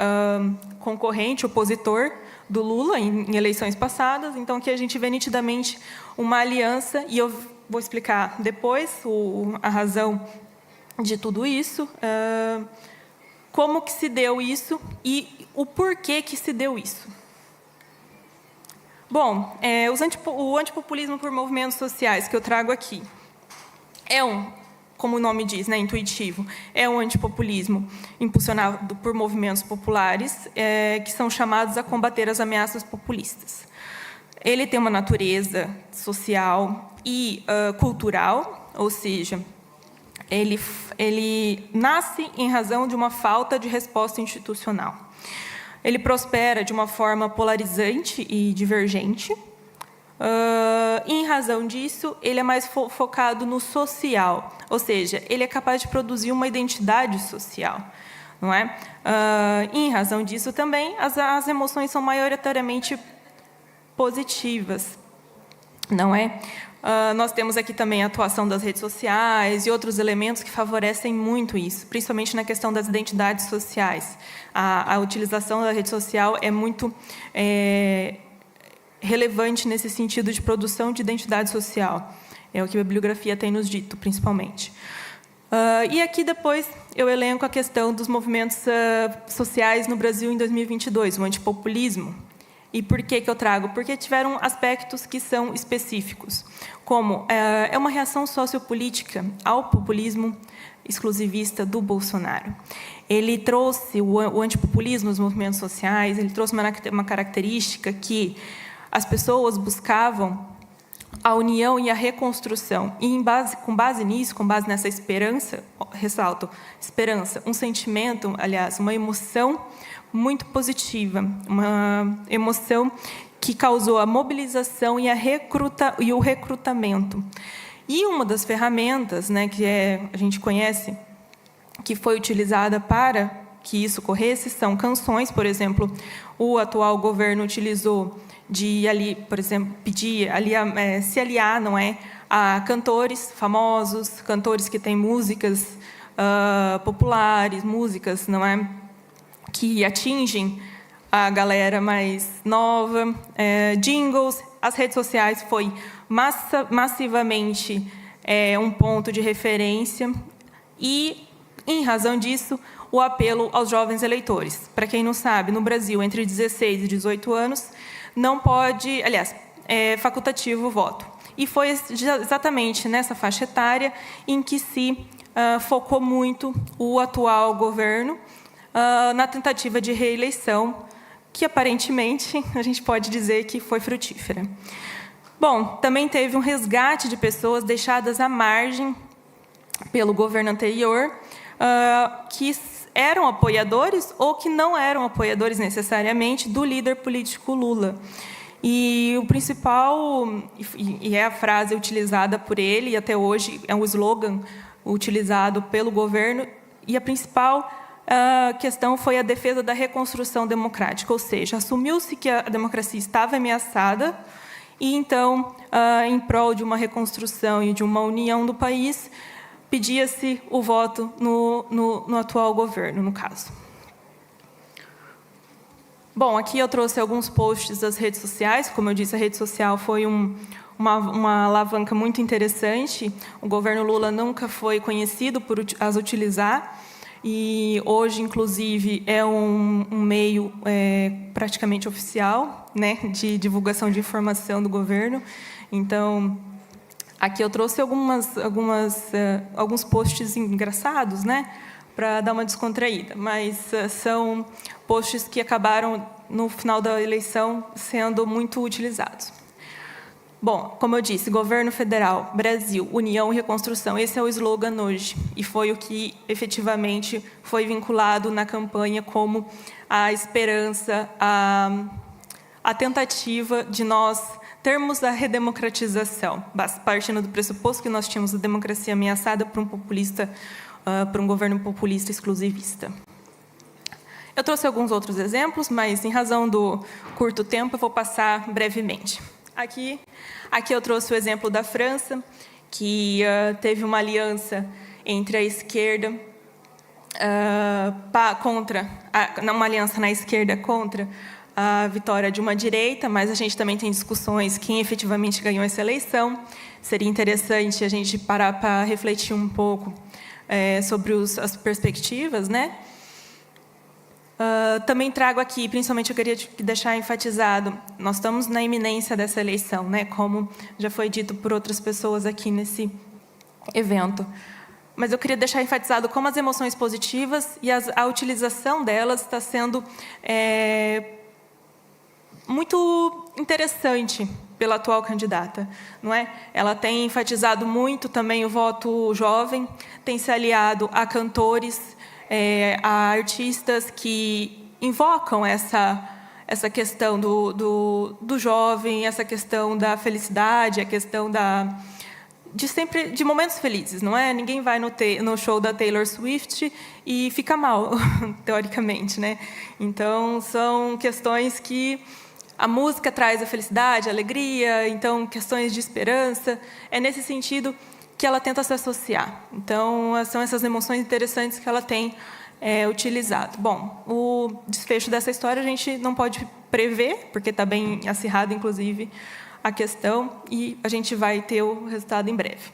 concorrente, opositor do Lula em eleições passadas. Então, aqui a gente vê nitidamente uma aliança, e eu vou explicar depois a razão de tudo isso, como que se deu isso e o porquê que se deu isso. Bom, o antipopulismo por movimentos sociais que eu trago aqui. como o nome diz, né, intuitivo, é um antipopulismo impulsionado por movimentos populares que são chamados a combater as ameaças populistas. Ele tem uma natureza social e cultural, ou seja, ele nasce em razão de uma falta de resposta institucional. Ele prospera de uma forma polarizante e divergente. Em razão disso, ele é mais focado no social, ou seja, ele é capaz de produzir uma identidade social, não é? Em razão disso também, as emoções são maioritariamente positivas, não é? Nós temos aqui também a atuação das redes sociais e outros elementos que favorecem muito isso, principalmente na questão das identidades sociais. A utilização da rede social é muito relevante nesse sentido de produção de identidade social. É o que a bibliografia tem nos dito, principalmente. E aqui, depois, eu elenco a questão dos movimentos sociais no Brasil em 2022, o antipopulismo. E por que eu trago? Porque tiveram aspectos que são específicos, como é uma reação sociopolítica ao populismo exclusivista do Bolsonaro. Ele trouxe o antipopulismo nos movimentos sociais, ele trouxe uma característica que as pessoas buscavam a união e a reconstrução. E, com base nisso, com base nessa esperança, ressalto, esperança, um sentimento, aliás, uma emoção muito positiva, uma emoção que causou a mobilização e o recrutamento. E uma das ferramentas, né, que a gente conhece, que foi utilizada para que isso ocorresse, são canções. Por exemplo, o atual governo utilizou de ali, por exemplo, pedir se aliar, não é, a cantores famosos, cantores que têm músicas populares, músicas, não é, que atingem a galera mais nova, jingles. As redes sociais foi massivamente um ponto de referência e, em razão disso, o apelo aos jovens eleitores. Para quem não sabe, no Brasil, entre 16 e 18 anos, não pode, aliás, é facultativo o voto. E foi exatamente nessa faixa etária em que se focou muito o atual governo na tentativa de reeleição, que aparentemente a gente pode dizer que foi frutífera. Bom, também teve um resgate de pessoas deixadas à margem pelo governo anterior, que eram apoiadores ou que não eram apoiadores necessariamente do líder político Lula. E o principal, e é a frase utilizada por ele, e até hoje é um slogan utilizado pelo governo, e a principal questão foi a defesa da reconstrução democrática, ou seja, assumiu-se que a democracia estava ameaçada, e então, em prol de uma reconstrução e de uma união do país, pedia-se o voto no atual governo, no caso. Bom, aqui eu trouxe alguns posts das redes sociais. Como eu disse, a rede social foi uma alavanca muito interessante. O governo Lula nunca foi conhecido por as utilizar, e hoje, inclusive, é um meio praticamente oficial, né, de divulgação de informação do governo. Então, aqui eu trouxe alguns posts engraçados, né, para dar uma descontraída, mas são posts que acabaram, no final da eleição, sendo muito utilizados. Bom, como eu disse, Governo Federal, Brasil, União e Reconstrução, esse é o slogan hoje, e foi o que efetivamente foi vinculado na campanha como a esperança, a tentativa de nós termos a redemocratização, partindo do pressuposto que nós tínhamos a democracia ameaçada por um governo populista exclusivista. Eu trouxe alguns outros exemplos, mas, em razão do curto tempo, eu vou passar brevemente. Aqui eu trouxe o exemplo da França, que teve uma aliança entre a esquerda uma aliança na esquerda contra a vitória de uma direita, mas a gente também tem discussões quem efetivamente ganhou essa eleição. Seria interessante a gente parar para refletir um pouco sobre as perspectivas, né? Também trago aqui, principalmente eu queria deixar enfatizado, nós estamos na iminência dessa eleição, né? Como já foi dito por outras pessoas aqui evento. Mas eu queria deixar enfatizado como as emoções positivas e a utilização delas está sendo muito interessante pela atual candidata, não é? Ela tem enfatizado muito também o voto jovem, tem se aliado a cantores, a artistas que invocam essa questão do jovem, essa questão da felicidade, a questão de momentos felizes, não é? Ninguém vai no show da Taylor Swift e fica mal, teoricamente, né? Então, são questões que a música traz a felicidade, a alegria, então, questões de esperança. É nesse sentido que ela tenta se associar. Então, são essas emoções interessantes que ela tem utilizado. Bom, o desfecho dessa história a gente não pode prever, porque está bem acirrado, inclusive, a questão, e a gente vai ter o resultado em breve.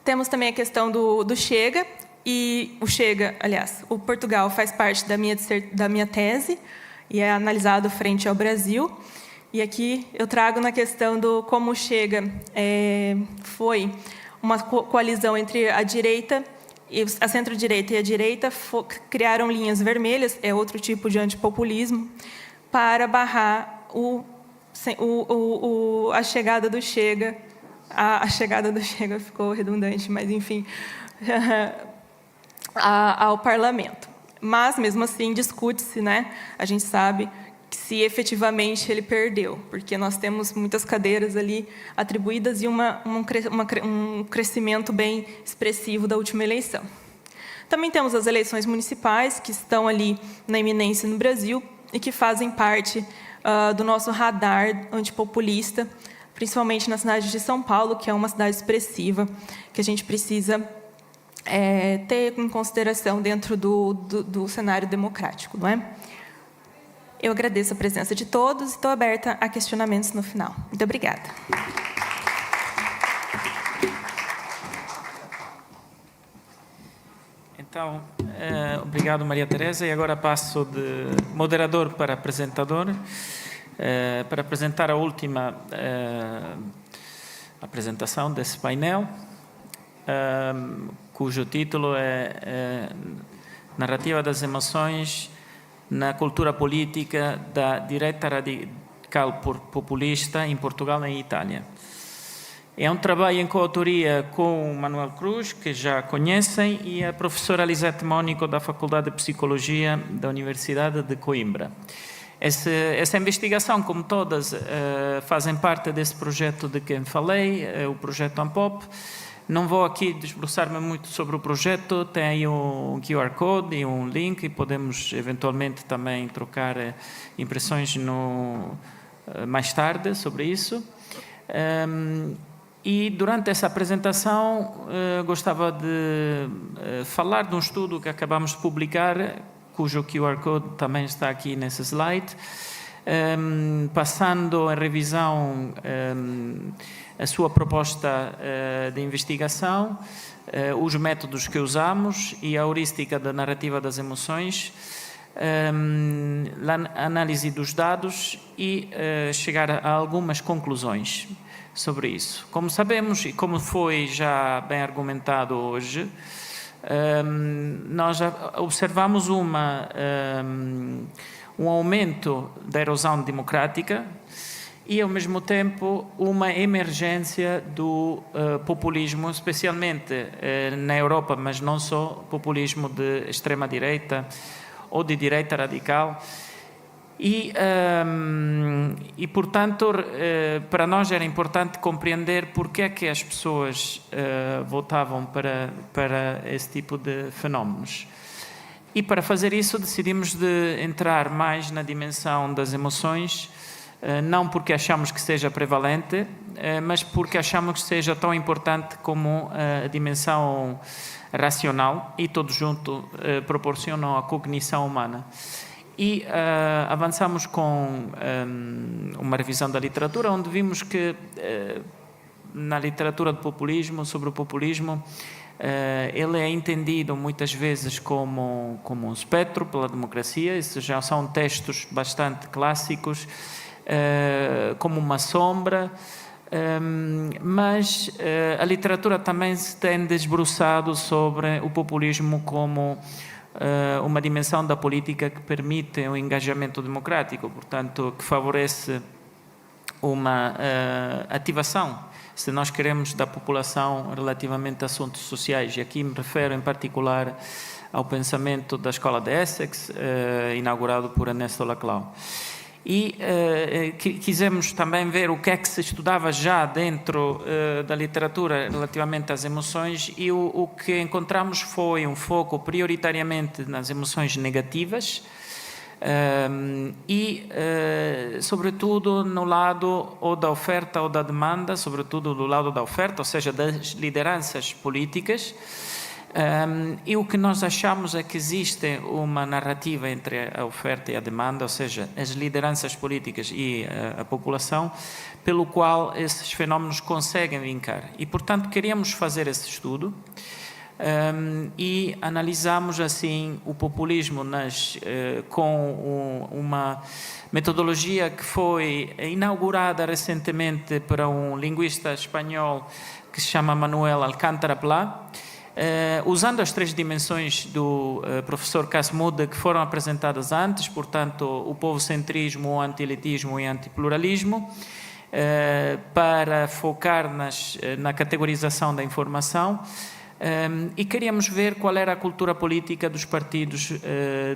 Temos também a questão do Chega, e o Chega, aliás, o Portugal faz parte da minha tese, e é analisado frente ao Brasil. E aqui eu trago na questão do como o Chega foi uma coalizão entre a direita, a centro-direita e a direita, criaram linhas vermelhas, é outro tipo de antipopulismo, para barrar a chegada do Chega. A chegada do Chega ficou redundante, mas, enfim, ao parlamento. Mas, mesmo assim, discute-se, né? A gente sabe que se efetivamente ele perdeu, porque nós temos muitas cadeiras ali atribuídas e um crescimento bem expressivo da última eleição. Também temos as eleições municipais, que estão ali na iminência no Brasil e que fazem parte do nosso radar antipopulista, principalmente na cidade de São Paulo, que é uma cidade expressiva, que a gente precisa ter em consideração dentro do cenário democrático, não é? Eu agradeço a presença de todos e estou aberta a questionamentos no final. Muito obrigada. Então, obrigado, Maria Teresa. E agora passo de moderador para apresentador, para apresentar a última apresentação desse painel, cujo título é Narrativa das Emoções na Cultura Política da Direita Radical Populista em Portugal e em Itália. É um trabalho em coautoria com o Manuel Cruz, que já conhecem, e a professora Lisete Mónico, da Faculdade de Psicologia da Universidade de Coimbra. Essa investigação, como todas, fazem parte desse projeto de quem falei, o projeto ANPOP. Não vou aqui debruçar-me muito sobre o projeto, tem aí um QR Code e um link, e podemos eventualmente também trocar impressões mais tarde sobre isso. E durante essa apresentação gostava de falar de um estudo que acabamos de publicar, cujo QR Code também está aqui nesse slide, passando em revisão a sua proposta de investigação, os métodos que usamos e a heurística da narrativa das emoções, a análise dos dados e chegar a algumas conclusões sobre isso. Como sabemos e como foi já bem argumentado hoje, nós observamos um aumento da erosão democrática e, ao mesmo tempo, uma emergência do populismo, especialmente na Europa, mas não só, populismo de extrema-direita ou de direita radical. E portanto, para nós era importante compreender porque é que as pessoas votavam para esse tipo de fenómenos. E para fazer isso decidimos de entrar mais na dimensão das emoções, não porque achamos que seja prevalente, mas porque achamos que seja tão importante como a dimensão racional, e todos juntos proporcionam a cognição humana. E avançamos com uma revisão da literatura, onde vimos que na literatura do populismo, sobre o populismo, ele é entendido muitas vezes como um espectro pela democracia. Esses já são textos bastante clássicos, como uma sombra, mas a literatura também se tem desbruçado sobre o populismo como uma dimensão da política que permite um engajamento democrático, portanto, que favorece uma ativação, se nós queremos, da população relativamente a assuntos sociais. E aqui me refiro em particular ao pensamento da Escola de Essex, inaugurado por Ernesto Laclau. E quisemos também ver o que é que se estudava já dentro da literatura relativamente às emoções, e o que encontramos foi um foco prioritariamente nas emoções negativas e, sobretudo, no lado ou da oferta ou da demanda, sobretudo do lado da oferta, ou seja, das lideranças políticas. E o que nós achamos é que existe uma narrativa entre a oferta e a demanda, ou seja, as lideranças políticas e a população, pelo qual esses fenómenos conseguem vincar. E, portanto, queríamos fazer esse estudo e analisamos, assim, o populismo com uma metodologia que foi inaugurada recentemente por um linguista espanhol que se chama Manuel Alcántara Plá, usando as 3 dimensões do professor Casmude, que foram apresentadas antes, portanto, o povocentrismo, o antielitismo e o antipluralismo, para focar na categorização da informação, e queríamos ver qual era a cultura política dos partidos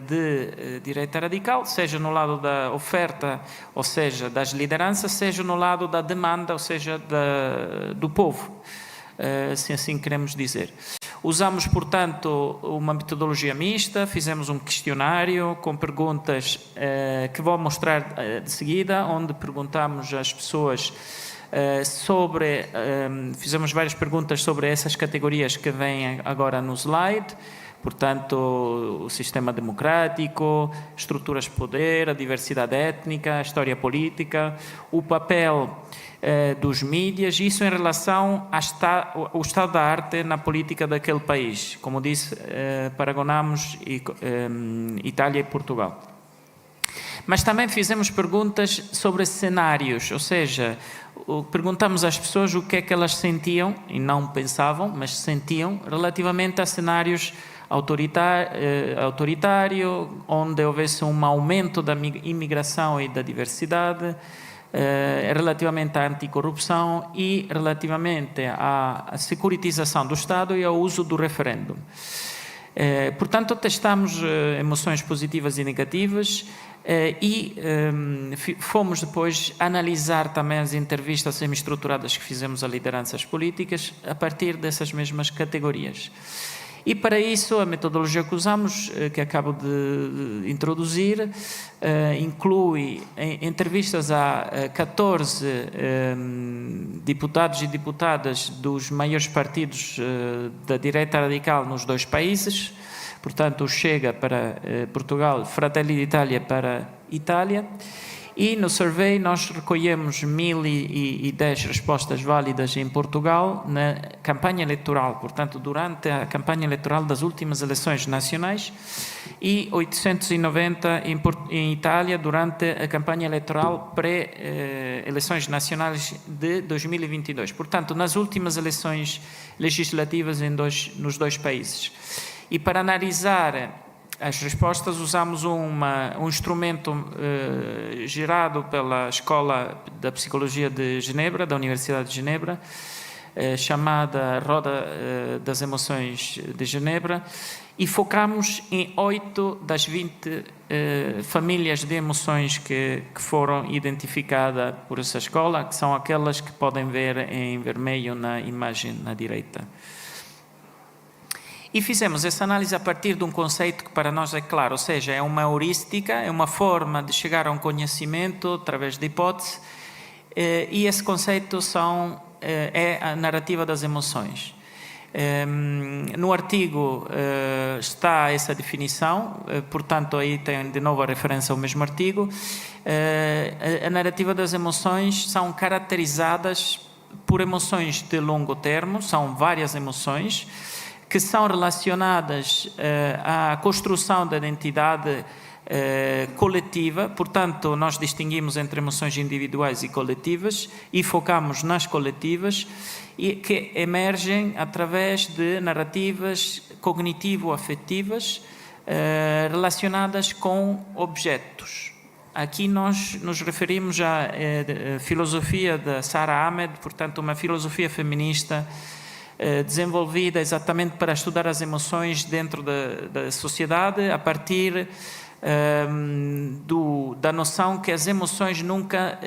de direita radical, seja no lado da oferta, ou seja, das lideranças, seja no lado da demanda, ou seja, do povo, se assim queremos dizer. Usamos, portanto, uma metodologia mista, fizemos um questionário com perguntas que vou mostrar de seguida, onde perguntamos às pessoas fizemos várias perguntas sobre essas categorias que vêm agora no slide, portanto, o sistema democrático, estruturas de poder, a diversidade étnica, a história política, o papel dos mídias, isso em relação ao estado da arte na política daquele país. Como disse, paragonamos Itália e Portugal. Mas também fizemos perguntas sobre cenários, ou seja, perguntamos às pessoas o que é que elas sentiam, e não pensavam, mas sentiam, relativamente a cenários autoritário, onde houvesse um aumento da imigração e da diversidade, relativamente à anticorrupção e relativamente à securitização do Estado e ao uso do referendo. Portanto, testamos emoções positivas e negativas e fomos depois analisar também as entrevistas semi-estruturadas que fizemos a lideranças políticas a partir dessas mesmas categorias. E para isso a metodologia que usamos, que acabo de introduzir, inclui entrevistas a 14 deputados e deputadas dos maiores partidos da direita radical nos 2 países, portanto o Chega para Portugal, Fratelli d'Italia para Itália. E no survey nós recolhemos 1010 respostas válidas em Portugal na campanha eleitoral, portanto durante a campanha eleitoral das últimas eleições nacionais, e 890 em Itália durante a campanha eleitoral pré-eleições nacionais de 2022. Portanto, nas últimas eleições legislativas nos 2 países. E para analisar as respostas, usamos um instrumento gerado pela Escola da Psicologia de Genebra, da Universidade de Genebra, chamada Roda das Emoções de Genebra, e focamos em 8 das 20 famílias de emoções que foram identificadas por essa escola, que são aquelas que podem ver em vermelho na imagem na direita. E fizemos essa análise a partir de um conceito que para nós é claro, ou seja, é uma heurística, é uma forma de chegar a um conhecimento através de hipótese, e esse conceito é a narrativa das emoções. No artigo está essa definição, portanto aí tem de novo a referência ao mesmo artigo. A narrativa das emoções são caracterizadas por emoções de longo termo, são várias emoções, que são relacionadas à construção da identidade coletiva, portanto, nós distinguimos entre emoções individuais e coletivas e focamos nas coletivas e que emergem através de narrativas cognitivo-afetivas relacionadas com objetos. Aqui nós nos referimos à filosofia de Sara Ahmed, portanto, uma filosofia feminista desenvolvida exatamente para estudar as emoções dentro da sociedade, a partir da noção que as emoções nunca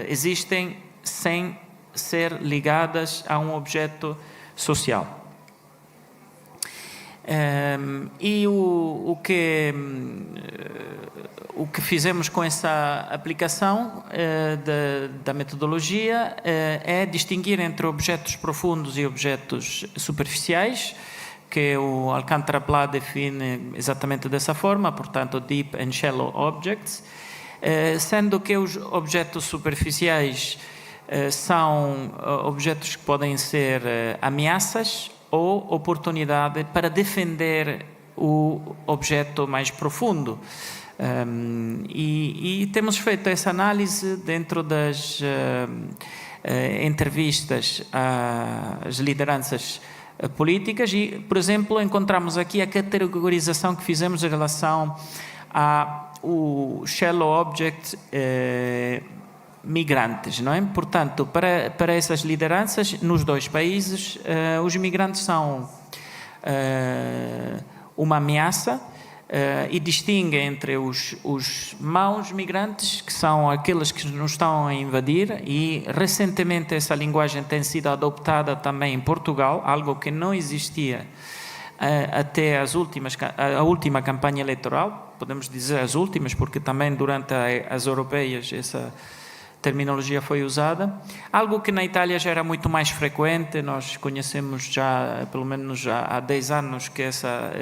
existem sem ser ligadas a um objeto social. E o que fizemos com essa aplicação da metodologia é distinguir entre objetos profundos e objetos superficiais, que o Alcântara-Pla define exatamente dessa forma, portanto, deep and shallow objects, sendo que os objetos superficiais são objetos que podem ser ameaças ou oportunidade para defender o objeto mais profundo. E temos feito essa análise dentro das entrevistas às lideranças políticas e, por exemplo, encontramos aqui a categorização que fizemos em relação ao shallow object migrantes, não é? Portanto, para essas lideranças, nos dois países, os migrantes são uma ameaça e distinguem entre os maus migrantes, que são aqueles que nos estão a invadir, e recentemente essa linguagem tem sido adotada também em Portugal, algo que não existia até a última campanha eleitoral, podemos dizer as últimas, porque também durante as europeias essa terminologia foi usada, algo que na Itália já era muito mais frequente. Nós conhecemos já, pelo menos já há 10 anos, que essa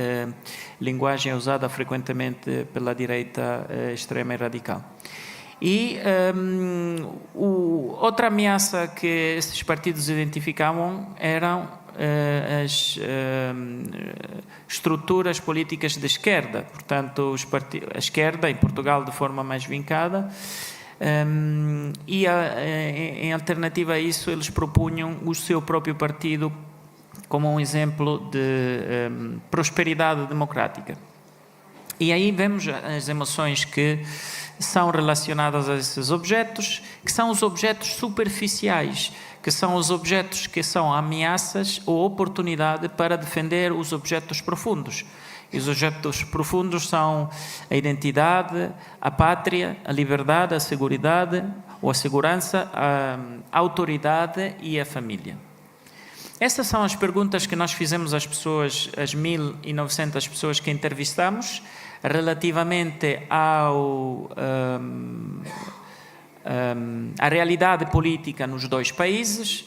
linguagem é usada frequentemente pela direita extrema e radical. E outra ameaça que esses partidos identificavam eram as estruturas políticas de esquerda, portanto, a esquerda, em Portugal de forma mais vincada, e em alternativa a isso eles propunham o seu próprio partido como um exemplo de prosperidade democrática. E aí vemos as emoções que são relacionadas a esses objetos, que são os objetos superficiais, que são os objetos que são ameaças ou oportunidade para defender os objetos profundos. E os objetos profundos são a identidade, a pátria, a liberdade, a seguridade ou a segurança, a autoridade e a família. Essas são as perguntas que nós fizemos às pessoas, às 1.900 pessoas que entrevistamos, relativamente à realidade política nos dois países.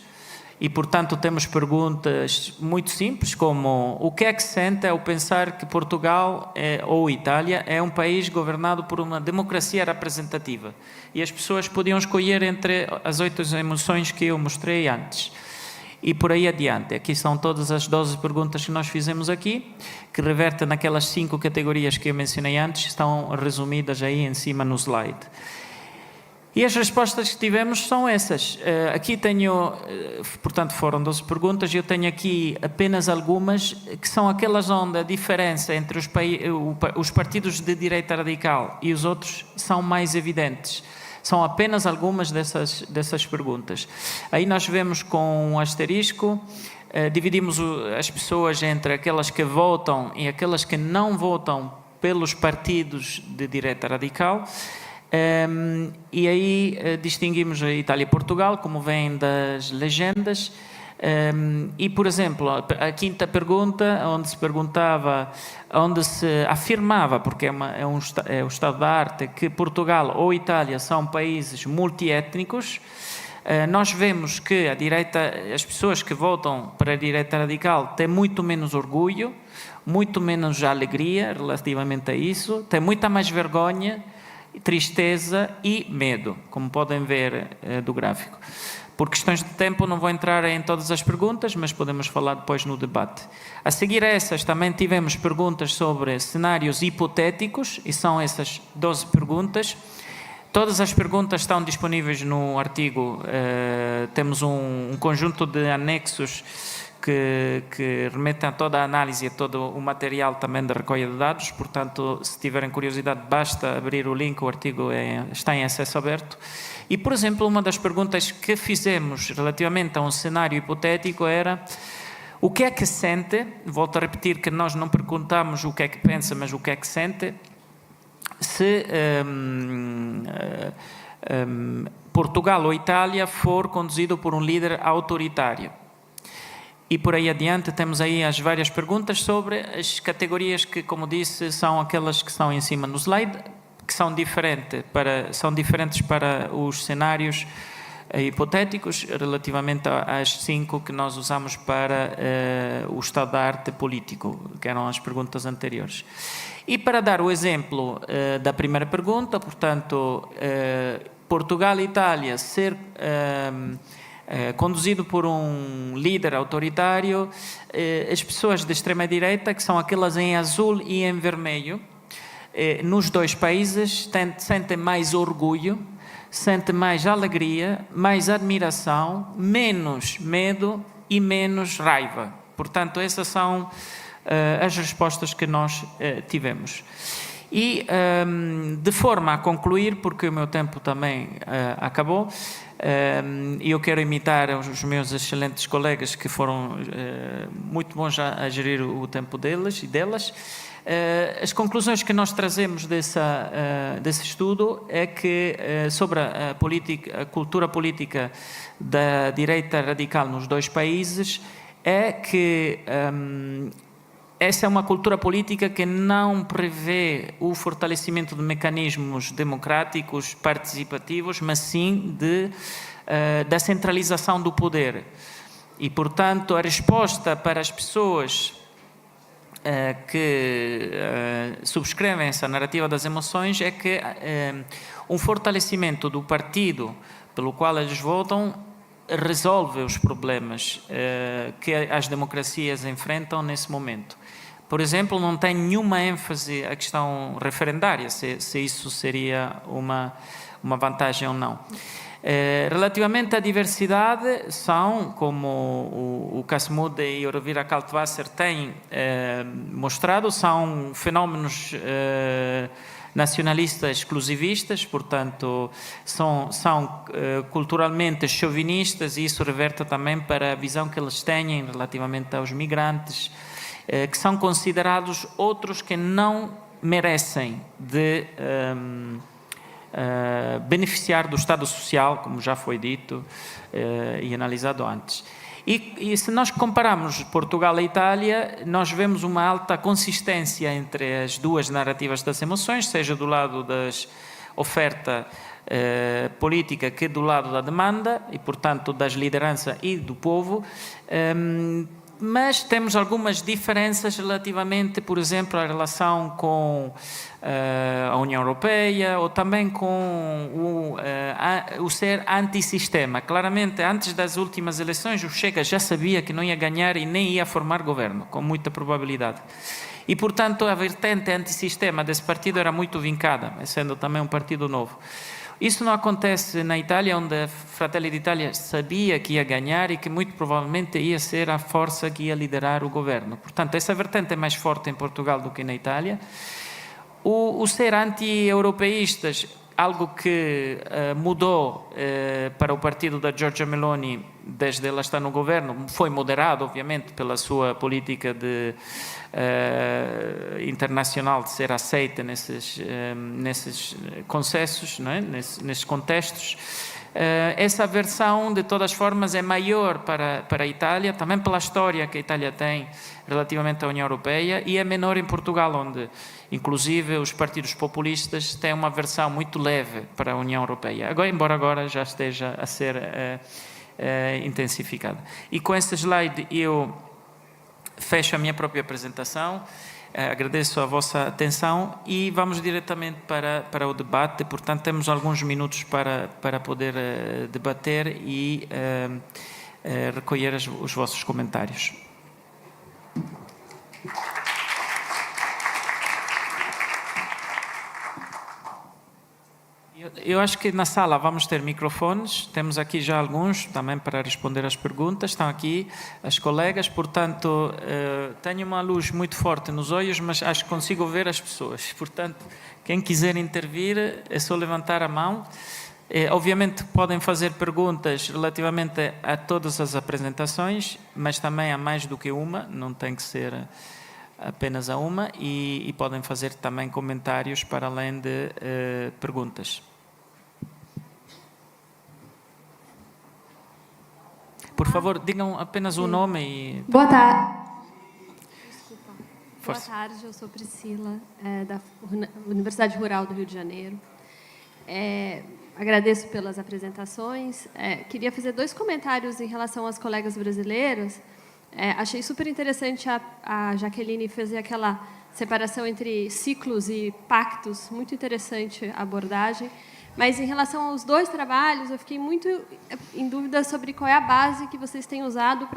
E, portanto, temos perguntas muito simples, como o que é que se sente ao pensar que Portugal ou Itália é um país governado por uma democracia representativa? E as pessoas podiam escolher entre as 8 emoções que eu mostrei antes. E por aí adiante. Aqui são todas as 12 perguntas que nós fizemos aqui, que revertem naquelas 5 categorias que eu mencionei antes, estão resumidas aí em cima no slide. E as respostas que tivemos são essas. Aqui tenho, portanto, foram 12 perguntas, eu tenho aqui apenas algumas, que são aquelas onde a diferença entre os partidos de direita radical e os outros são mais evidentes. São apenas algumas dessas perguntas. Aí nós vemos com um asterisco, dividimos as pessoas entre aquelas que votam e aquelas que não votam pelos partidos de direita radical. E aí distinguimos a Itália e Portugal, como vem das legendas. E, por exemplo, a quinta pergunta, onde se afirmava, porque é o estado da arte, que Portugal ou Itália são países multiétnicos, nós vemos que as pessoas que votam para a direita radical têm muito menos orgulho, muito menos alegria relativamente a isso, têm muita mais vergonha, tristeza e medo, como podem ver do gráfico. Por questões de tempo não vou entrar em todas as perguntas, mas podemos falar depois no debate. A seguir a essas também tivemos perguntas sobre cenários hipotéticos, e são essas 12 perguntas. Todas as perguntas estão disponíveis no artigo. Temos um conjunto de anexos que remetem a toda a análise e a todo o material também da recolha de dados. Portanto, se tiverem curiosidade, basta abrir o link, o artigo está em acesso aberto. E, por exemplo, uma das perguntas que fizemos relativamente a um cenário hipotético era: o que é que sente? Volto a repetir que nós não perguntamos o que é que pensa, mas o que é que sente. Se Portugal ou Itália for conduzido por um líder autoritário. E por aí adiante temos aí as várias perguntas sobre as categorias que, como disse, são aquelas que estão em cima no slide, que são diferentes para os cenários hipotéticos, relativamente às 5 que nós usamos para o estado da arte político, que eram as perguntas anteriores. E para dar o exemplo da primeira pergunta, portanto, Portugal e Itália ser conduzido por um líder autoritário, as pessoas de extrema-direita, que são aquelas em azul e em vermelho, nos dois países sentem mais orgulho, sentem mais alegria, mais admiração, menos medo e menos raiva. Portanto, essas são as respostas que nós tivemos. E, de forma a concluir, porque o meu tempo também acabou, e eu quero imitar os meus excelentes colegas que foram muito bons a gerir o tempo deles e delas. As conclusões que nós trazemos desse estudo é que, sobre a cultura política da direita radical nos dois países, é que essa é uma cultura política que não prevê o fortalecimento de mecanismos democráticos participativos, mas sim da centralização do poder. E, portanto, a resposta para as pessoas que subscrevem essa narrativa das emoções é que um fortalecimento do partido pelo qual eles votam resolve os problemas que as democracias enfrentam nesse momento. Por exemplo, não tem nenhuma ênfase a questão referendária, se isso seria uma vantagem ou não. Relativamente à diversidade, são, como o Casmude e o Rovira Kaltwasser têm mostrado, são fenómenos nacionalistas exclusivistas, portanto, são culturalmente chauvinistas, e isso reverte também para a visão que eles têm relativamente aos migrantes, que são considerados outros que não merecem de beneficiar do Estado Social, como já foi dito e analisado antes. E se nós compararmos Portugal e Itália, nós vemos uma alta consistência entre as duas narrativas das emoções, seja do lado da oferta política que do lado da demanda, e portanto das lideranças e do povo, mas temos algumas diferenças relativamente, por exemplo, à relação com a União Europeia, ou também com o ser antissistema. Claramente, antes das últimas eleições, o Chega já sabia que não ia ganhar e nem ia formar governo, com muita probabilidade. E, portanto, a vertente antissistema desse partido era muito vincada, sendo também um partido novo. Isso não acontece na Itália, onde a Fratelli d'Italia sabia que ia ganhar e que muito provavelmente ia ser a força que ia liderar o governo. Portanto, essa vertente é mais forte em Portugal do que na Itália. O ser anti-europeístas, algo que mudou para o partido da Giorgia Meloni desde ela estar no governo, foi moderado, obviamente, pela sua política internacional de ser aceita nesses concessos, não é? nesses contextos. Essa aversão, de todas as formas, é maior para a Itália, também pela história que a Itália tem relativamente à União Europeia, e é menor em Portugal, onde, inclusive, os partidos populistas têm uma aversão muito leve para a União Europeia, embora agora já esteja a ser intensificada. E com este slide eu fecho a minha própria apresentação. Agradeço a vossa atenção e vamos diretamente para o debate. Portanto, temos alguns minutos para poder debater e recolher os vossos comentários. Eu acho que na sala vamos ter microfones, temos aqui já alguns também para responder às perguntas, estão aqui as colegas, portanto, tenho uma luz muito forte nos olhos, mas acho que consigo ver as pessoas, portanto, quem quiser intervir é só levantar a mão. Obviamente podem fazer perguntas relativamente a todas as apresentações, mas também a mais do que uma, não tem que ser apenas a uma, e podem fazer também comentários para além de perguntas. Por favor, digam apenas o nome e... Boa tarde. Desculpa. Força. Boa tarde, eu sou Priscila, da Universidade Rural do Rio de Janeiro. Agradeço pelas apresentações. Queria fazer 2 comentários em relação aos colegas brasileiros. Achei super interessante a Jaqueline fazer aquela separação entre ciclos e pactos, muito interessante a abordagem. Mas, em relação aos 2 trabalhos, eu fiquei muito em dúvida sobre qual é a base que vocês têm usado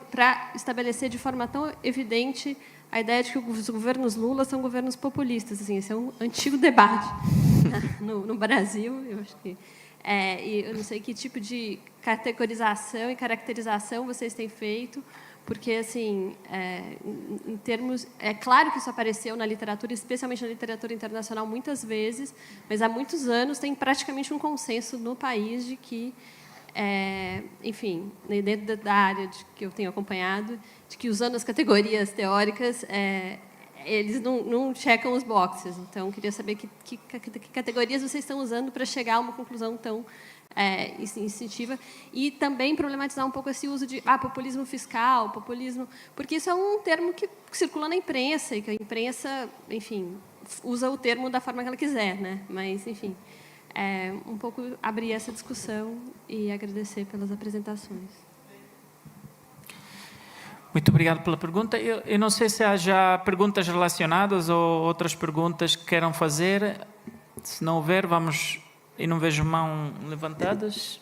para estabelecer de forma tão evidente a ideia de que os governos Lula são governos populistas. Assim, esse é um antigo debate no Brasil. Eu acho que, e eu não sei que tipo de categorização e caracterização vocês têm feito, porque, assim, em termos... É claro que isso apareceu na literatura, especialmente na literatura internacional, muitas vezes, mas há muitos anos tem praticamente um consenso no país de que, enfim, dentro da área que eu tenho acompanhado, de que, usando as categorias teóricas, eles não checam os boxes. Então, queria saber que categorias vocês estão usando para chegar a uma conclusão tão... incentiva, e também problematizar um pouco esse uso de populismo fiscal, populismo, porque isso é um termo que circula na imprensa, e que a imprensa, enfim, usa o termo da forma que ela quiser, né? Mas, enfim, um pouco abrir essa discussão e agradecer pelas apresentações. Muito obrigado pela pergunta. Eu não sei se há já perguntas relacionadas ou outras perguntas que queiram fazer. Se não houver, vamos... E não vejo mãos levantadas.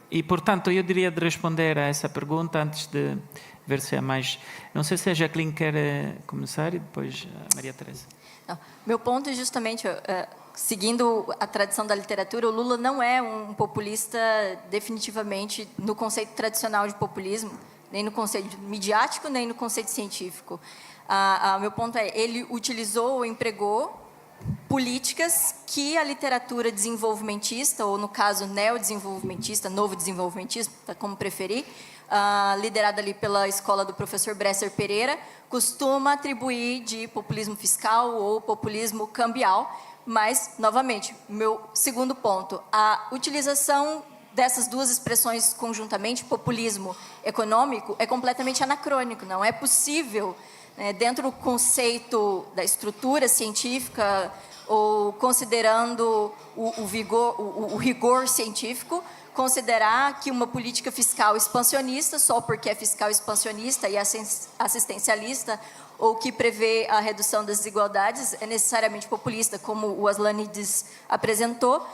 E, portanto, eu diria de responder a essa pergunta antes de ver se há mais... Não sei se a Jacqueline quer começar e depois a Maria Teresa. Não. Meu ponto é justamente, seguindo a tradição da literatura, o Lula não é um populista definitivamente no conceito tradicional de populismo, nem no conceito midiático, nem no conceito científico. Meu ponto é, ele utilizou ou empregou políticas que a literatura desenvolvimentista, ou no caso neodesenvolvimentista, novo desenvolvimentista, como preferir, liderada ali pela escola do professor Bresser Pereira, costuma atribuir de populismo fiscal ou populismo cambial. Mas, novamente, meu segundo ponto, a utilização dessas 2 expressões conjuntamente, populismo econômico, é completamente anacrônico. Não é possível, dentro do conceito da estrutura científica, ou considerando o rigor científico, considerar que uma política fiscal expansionista, só porque é fiscal expansionista e assistencialista, ou que prevê a redução das desigualdades, é necessariamente populista, como o Aslanides apresentou.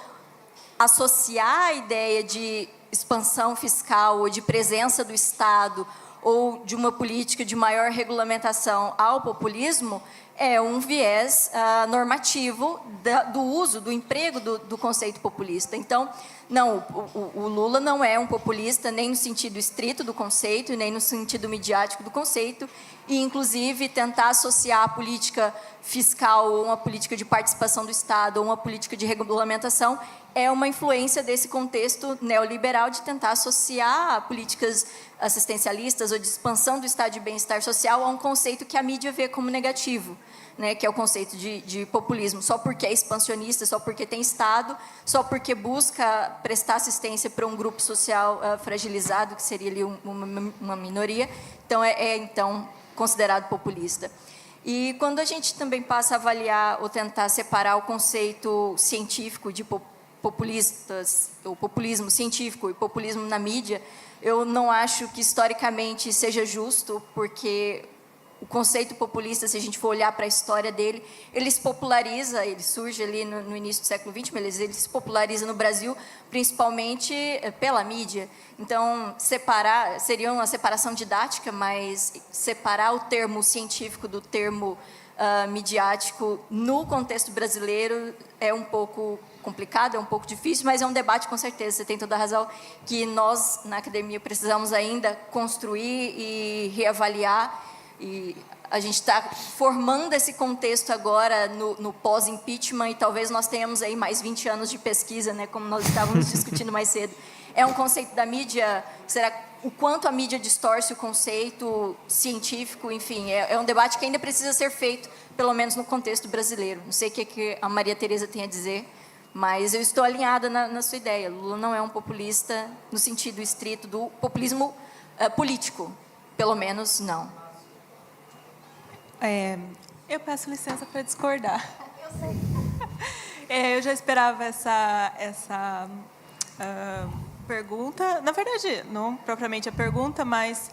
Associar a ideia de expansão fiscal ou de presença do Estado ou de uma política de maior regulamentação ao populismo é um viés normativo do uso, do emprego do conceito populista. Então, não, o Lula não é um populista nem no sentido estrito do conceito, nem no sentido midiático do conceito, e, inclusive, tentar associar a política fiscal ou uma política de participação do Estado ou uma política de regulamentação é uma influência desse contexto neoliberal de tentar associar políticas assistencialistas ou de expansão do estado de bem-estar social a um conceito que a mídia vê como negativo, né, que é o conceito de populismo, só porque é expansionista, só porque tem Estado, só porque busca prestar assistência para um grupo social fragilizado, que seria ali uma minoria, então então considerado populista. E quando a gente também passa a avaliar ou tentar separar o conceito científico de populistas, o populismo científico e populismo na mídia, eu não acho que historicamente seja justo, porque o conceito populista, se a gente for olhar para a história dele, ele se populariza, ele surge ali no início do século XX, mas ele se populariza no Brasil principalmente pela mídia. Então, seria uma separação didática, mas separar o termo científico do termo midiático no contexto brasileiro é um pouco complicado, é um pouco difícil, mas é um debate com certeza, você tem toda a razão, que nós, na academia, precisamos ainda construir e reavaliar, e a gente está formando esse contexto agora no pós-impeachment, e talvez nós tenhamos aí mais 20 anos de pesquisa, né, como nós estávamos discutindo mais cedo. É um conceito da mídia, será o quanto a mídia distorce o conceito científico, enfim, é um debate que ainda precisa ser feito, pelo menos no contexto brasileiro. Não sei o que a Maria Tereza tem a dizer, mas eu estou alinhada na sua ideia. Lula não é um populista no sentido estrito do populismo político, pelo menos não. Eu peço licença para discordar. Eu sei. Eu já esperava essa pergunta. Na verdade, não propriamente a pergunta, mas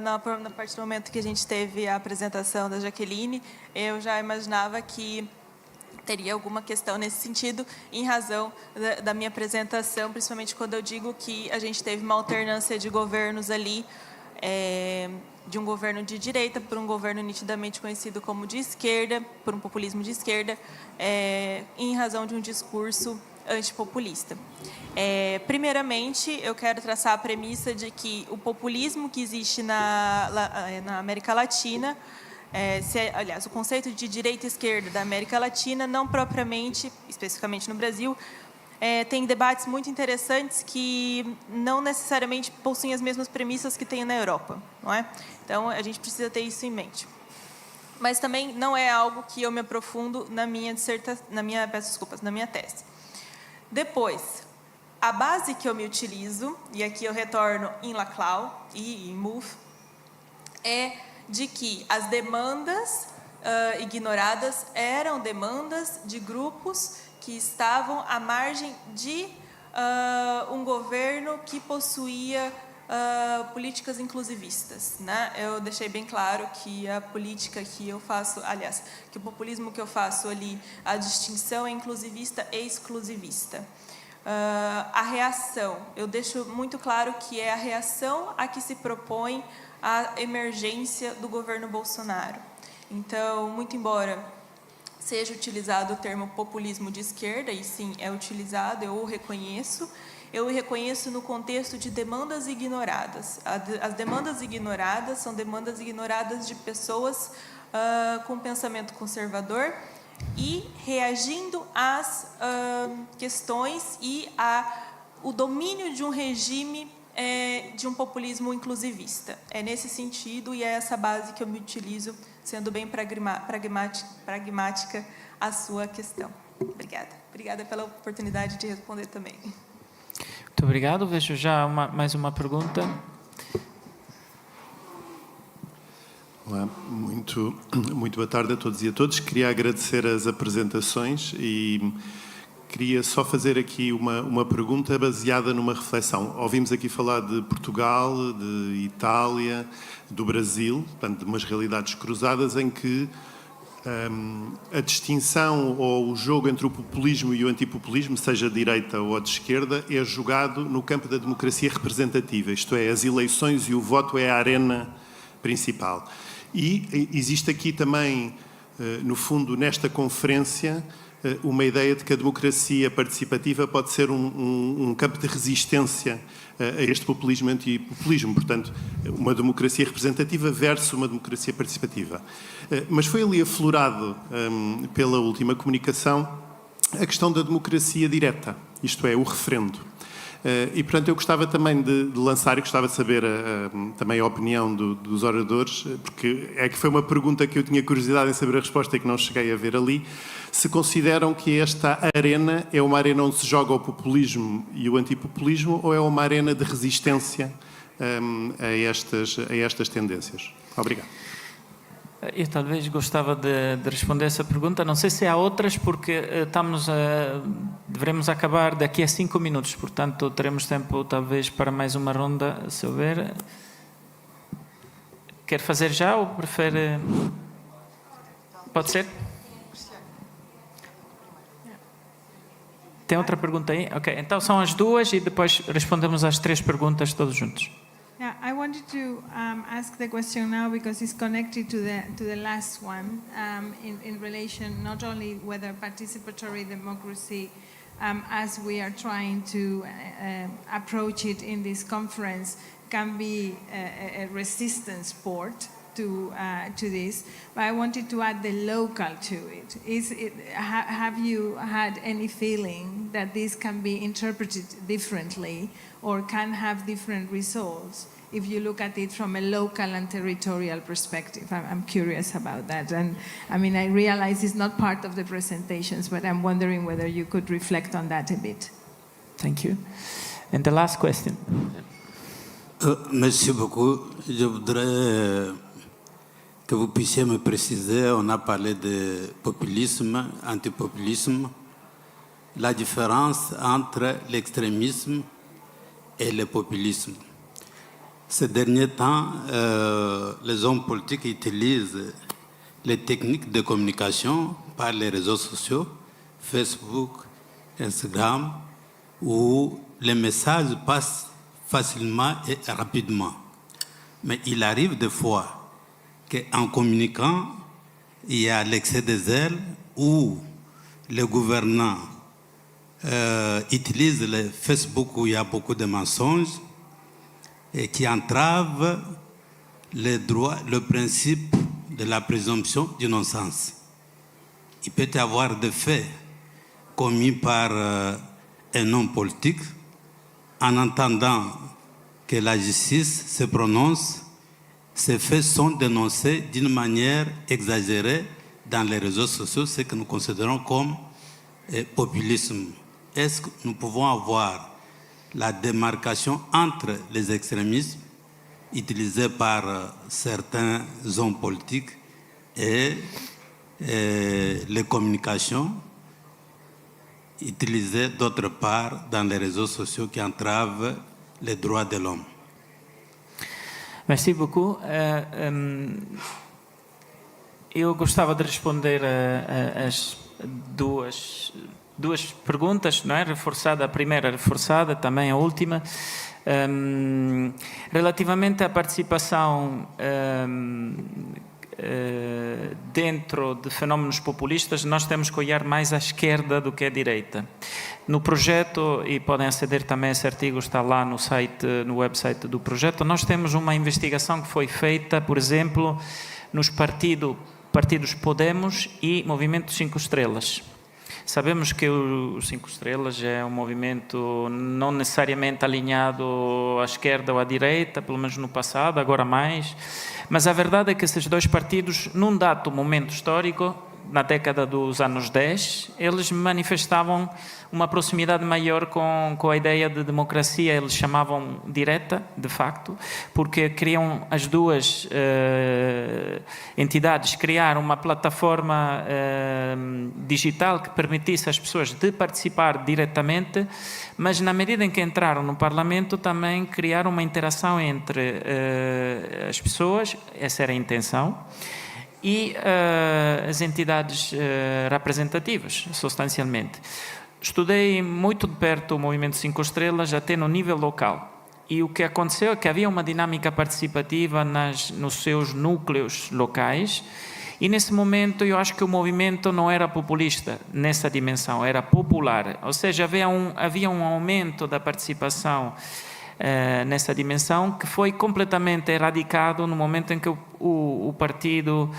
na partir do momento que a gente teve a apresentação da Jaqueline, eu já imaginava que teria alguma questão nesse sentido, em razão da minha apresentação, principalmente quando eu digo que a gente teve uma alternância de governos ali, de um governo de direita por um governo nitidamente conhecido como de esquerda, por um populismo de esquerda, em razão de um discurso antipopulista. Primeiramente, eu quero traçar a premissa de que o populismo que existe na América Latina, aliás, o conceito de direita e esquerda da América Latina, não propriamente, especificamente no Brasil, tem debates muito interessantes que não necessariamente possuem as mesmas premissas que tem na Europa, não é? Então, a gente precisa ter isso em mente. Mas também não é algo que eu me aprofundo na minha tese. Depois, a base que eu me utilizo, e aqui eu retorno em Laclau e em Mouffe, é de que as demandas ignoradas eram demandas de grupos que estavam à margem de um governo que possuía políticas inclusivistas, né? Eu deixei bem claro que a política que eu faço, aliás, que o populismo que eu faço ali, a distinção é inclusivista e exclusivista. A reação, eu deixo muito claro que é a reação a que se propõe a emergência do governo Bolsonaro. Então, muito embora seja utilizado o termo populismo de esquerda, e sim, é utilizado, eu o reconheço no contexto de demandas ignoradas. As demandas ignoradas são demandas ignoradas de pessoas com pensamento conservador e reagindo às questões e ao domínio de um regime de um populismo inclusivista. É nesse sentido e é essa base que eu me utilizo, sendo bem pragmática a sua questão. Obrigada. Obrigada pela oportunidade de responder também. Muito obrigado. Vejo já mais uma pergunta. Olá, muito boa tarde a todos e a todos. Queria agradecer as apresentações e queria só fazer aqui uma pergunta baseada numa reflexão. Ouvimos aqui falar de Portugal, de Itália, do Brasil, portanto, de umas realidades cruzadas em que a distinção ou o jogo entre o populismo e o antipopulismo, seja de direita ou de esquerda, é jogado no campo da democracia representativa, isto é, as eleições e o voto é a arena principal. E existe aqui também, no fundo, nesta conferência, uma ideia de que a democracia participativa pode ser um campo de resistência a este populismo e antipopulismo, portanto, uma democracia representativa versus uma democracia participativa. Mas foi ali aflorado pela última comunicação a questão da democracia direta, isto é, o referendo. E, portanto, eu gostava também de lançar, e gostava de saber também a opinião dos oradores, porque é que foi uma pergunta que eu tinha curiosidade em saber a resposta e que não cheguei a ver ali, se consideram que esta arena é uma arena onde se joga o populismo e o antipopulismo ou é uma arena de resistência a estas tendências. Obrigado. Eu talvez gostava de responder essa pergunta. Não sei se há outras, porque devemos acabar daqui a 5 minutos. Portanto, teremos tempo, talvez, para mais uma ronda, se houver. Quer fazer já ou prefere... Pode ser? Tem outra pergunta aí? Ok, então são as duas e depois respondemos às 3 perguntas todos juntos. Yeah, I wanted to ask the question now because it's connected to the last one in relation not only whether participatory democracy, as we are trying to approach it in this conference, can be a resistance sport to this, but I wanted to add the local to it. Have you had any feeling that this can be interpreted differently or can have different results if you look at it from a local and territorial perspective? I'm curious about that. And I mean, I realize it's not part of the presentations, but I'm wondering whether you could reflect on that a bit. Thank you. And the last question. Merci beaucoup. Je voudrais que vous puissiez me préciser, on a parlé de populisme, antipopulisme, la différence entre l'extrémisme et le populisme. Ces derniers temps, les hommes politiques utilisent les techniques de communication par les réseaux sociaux, Facebook, Instagram, où les messages passent facilement et rapidement. Mais il arrive des fois qu'en communiquant, il y a l'excès de zèle où les gouvernants utilisent le Facebook où il y a beaucoup de mensonges et qui entravent le principe de la présomption d'innocence. Il peut y avoir des faits commis par un homme politique en entendant que la justice se prononce. Ces faits sont dénoncés d'une manière exagérée dans les réseaux sociaux, ce que nous considérons comme populisme. Est-ce que nous pouvons avoir la démarcation entre les extrémismes utilisés par certains hommes politiques et les communications utilisées d'autre part dans les réseaux sociaux qui entravent les droits de l'homme? Merci beaucoup. Eu gostava de responder as duas perguntas, não é? Reforçada, a primeira reforçada, também a última. Relativamente à participação dentro de fenómenos populistas, nós temos que olhar mais à esquerda do que à direita. No projeto, e podem aceder também a esse artigo, está lá no website do projeto, nós temos uma investigação que foi feita, por exemplo, nos partidos Podemos e Movimento 5 Estrelas. Sabemos que o 5 Estrelas é um movimento não necessariamente alinhado à esquerda ou à direita, pelo menos no passado, agora mais. Mas a verdade é que esses dois partidos, num dado momento histórico, na década dos anos 10, eles manifestavam uma proximidade maior com a ideia de democracia, eles chamavam direta, de facto, porque queriam as duas entidades criar uma plataforma digital que permitisse às pessoas de participar diretamente, mas na medida em que entraram no Parlamento também criar uma interação entre as pessoas, essa era a intenção, e as entidades representativas, substancialmente. Estudei muito de perto o Movimento 5 Estrelas, até no nível local. E o que aconteceu é que havia uma dinâmica participativa nos seus núcleos locais. E nesse momento eu acho que o movimento não era populista nessa dimensão, era popular. Ou seja, havia um aumento da participação nessa dimensão que foi completamente erradicado no momento em que o partido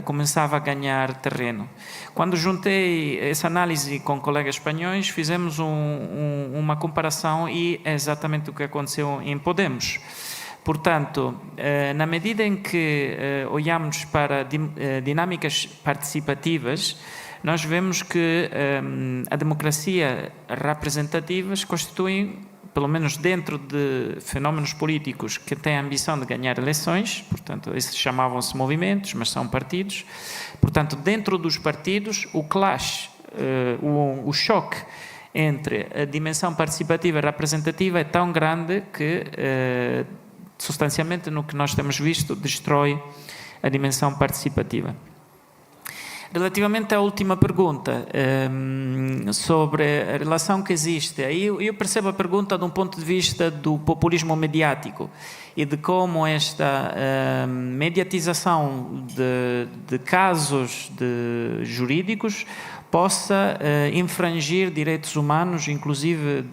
começava a ganhar terreno. Quando juntei essa análise com colegas espanhóis, fizemos uma comparação e é exatamente o que aconteceu em Podemos. Portanto, na medida em que olhamos para dinâmicas participativas, nós vemos que a democracia representativas constitui, pelo menos dentro de fenómenos políticos que têm a ambição de ganhar eleições, portanto, esses chamavam-se movimentos, mas são partidos. Portanto, dentro dos partidos, o clash, o choque entre a dimensão participativa e representativa é tão grande que substancialmente no que nós temos visto, destrói a dimensão participativa. Relativamente à última pergunta, sobre a relação que existe, aí eu percebo a pergunta de um ponto de vista do populismo mediático e de como esta mediatização de casos jurídicos possa infringir direitos humanos, inclusive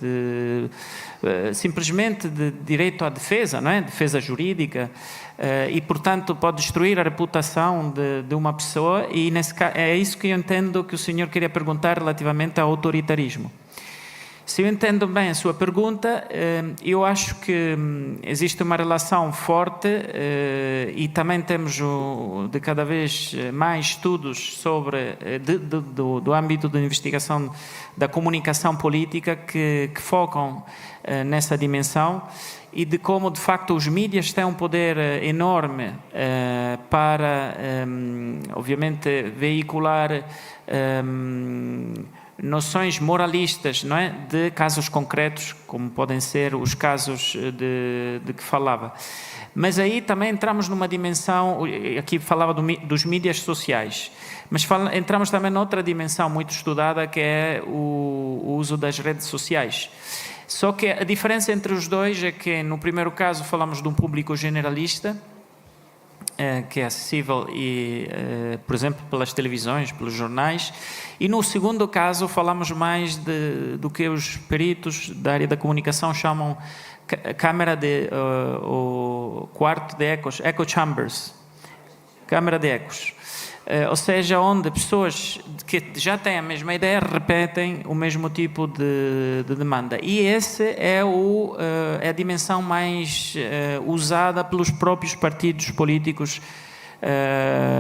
simplesmente de direito à defesa, não é? Defesa jurídica, e, portanto, pode destruir a reputação de uma pessoa, e nesse caso, é isso que eu entendo que o senhor queria perguntar relativamente ao autoritarismo. Se eu entendo bem a sua pergunta, eu acho que existe uma relação forte e também temos de cada vez mais estudos sobre do âmbito da investigação da comunicação política que focam nessa dimensão e de como, de facto, os mídias têm um poder enorme para, obviamente, veicular noções moralistas, não é? De casos concretos, como podem ser os casos de que falava. Mas aí também entramos numa dimensão, aqui falava dos mídias sociais, mas entramos também noutra dimensão muito estudada, que é o uso das redes sociais. Só que a diferença entre os dois é que, no primeiro caso, falamos de um público generalista, que é acessível, por exemplo, pelas televisões, pelos jornais, e no segundo caso falamos mais do que os peritos da área da comunicação chamam câmara o quarto de ecos, echo chambers, câmara de ecos. Ou seja, onde pessoas que já têm a mesma ideia repetem o mesmo tipo de demanda. E essa é a dimensão mais usada pelos próprios partidos políticos,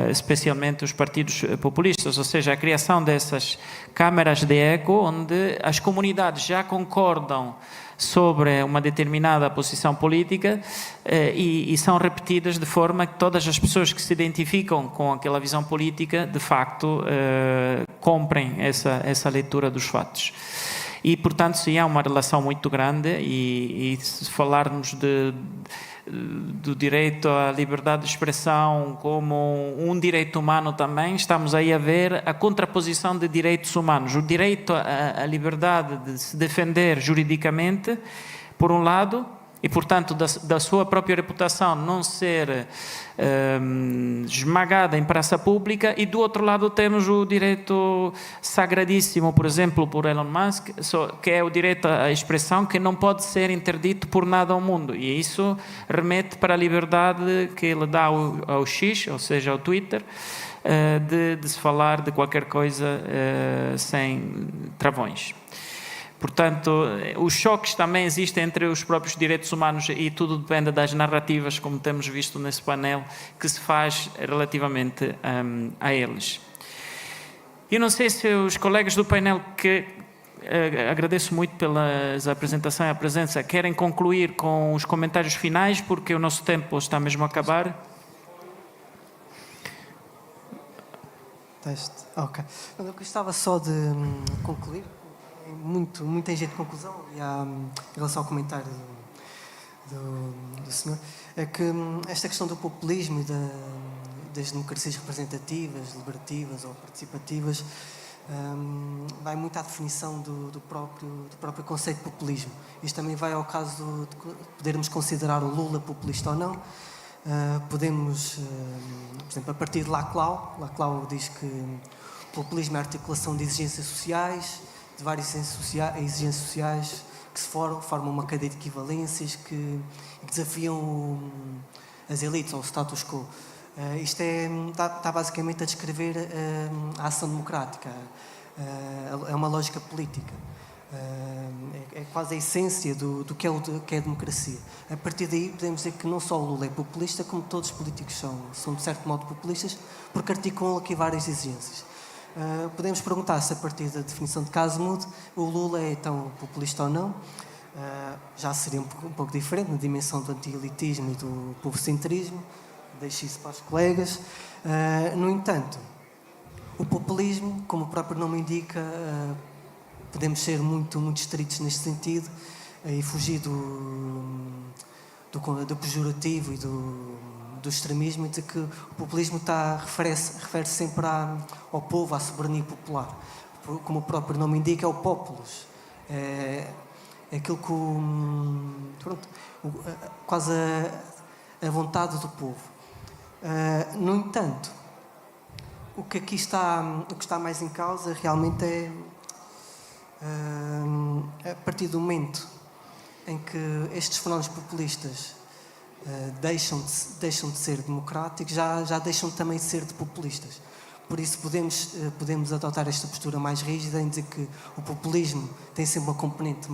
especialmente os partidos populistas, ou seja, a criação dessas câmaras de eco, onde as comunidades já concordam sobre uma determinada posição política e são repetidas de forma que todas as pessoas que se identificam com aquela visão política, de facto, comprem essa leitura dos fatos. E, portanto, sim, há uma relação muito grande e se falarmos do direito à liberdade de expressão como um direito humano também, estamos aí a ver a contraposição de direitos humanos. O direito à liberdade de se defender juridicamente, por um lado, e, portanto, da sua própria reputação não ser esmagada em praça pública, e do outro lado temos o direito sagradíssimo, por exemplo, por Elon Musk, que é o direito à expressão, que não pode ser interdito por nada ao mundo, e isso remete para a liberdade que ele dá ao X, ou seja, ao Twitter, de se falar de qualquer coisa sem travões. Portanto, os choques também existem entre os próprios direitos humanos e tudo depende das narrativas, como temos visto nesse painel, que se faz relativamente a eles. Eu não sei se os colegas do painel, que agradeço muito pela apresentação e a presença, querem concluir com os comentários finais, porque o nosso tempo está mesmo a acabar. Ok. Eu gostava só de concluir. Muito em jeito de conclusão, e em relação ao comentário do senhor, é que esta questão do populismo e das democracias representativas, deliberativas ou participativas vai muito à definição do próprio conceito de populismo. Isto também vai ao caso de podermos considerar o Lula populista ou não. Podemos, por exemplo, a partir de Laclau diz que o populismo é a articulação de exigências sociais, de várias exigências sociais que se formam uma cadeia de equivalências que desafiam as elites ou o status quo. Isto está basicamente a descrever a ação democrática, é uma lógica política, é quase a essência do que é a democracia. A partir daí podemos dizer que não só o Lula é populista, como todos os políticos são de certo modo populistas, porque articulam aqui várias exigências. Podemos perguntar se, a partir da definição de caso mude, o Lula é tão populista ou não. Já seria um pouco diferente na dimensão do anti-elitismo e do povocentrismo. Deixo isso para os colegas. No entanto, o populismo, como o próprio nome indica, podemos ser muito estritos neste sentido e fugir do pejorativo e do extremismo, e de que o populismo refere sempre ao povo, à soberania popular. Como o próprio nome indica, é o populus. É aquilo que quase a vontade do povo. No entanto, o que aqui está mais em causa realmente é a partir do momento em que estes fenómenos populistas deixam de ser democráticos, já deixam também de ser de populistas. Por isso podemos adotar esta postura mais rígida em dizer que o populismo tem sempre uma componente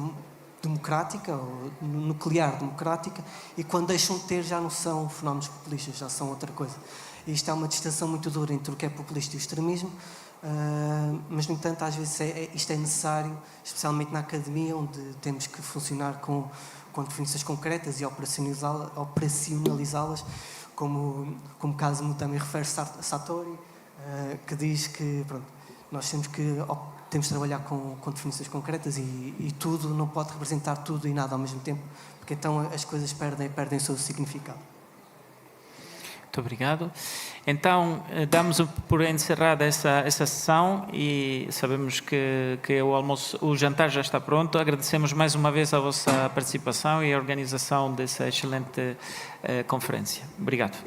democrática, ou nuclear democrática, e quando deixam de ter já não são fenómenos populistas, já são outra coisa. E isto é uma distinção muito dura entre o que é populista e o extremismo, mas, no entanto, às vezes isto é necessário, especialmente na academia, onde temos que funcionar com definições concretas e operacionalizá-las, como caso também refere Sartori, que diz que nós temos de trabalhar com definições concretas e tudo não pode representar tudo e nada ao mesmo tempo, porque então as coisas perdem o seu significado. Muito obrigado. Então, damos por encerrada essa sessão e sabemos que o jantar já está pronto. Agradecemos mais uma vez a vossa participação e a organização dessa excelente conferência. Obrigado.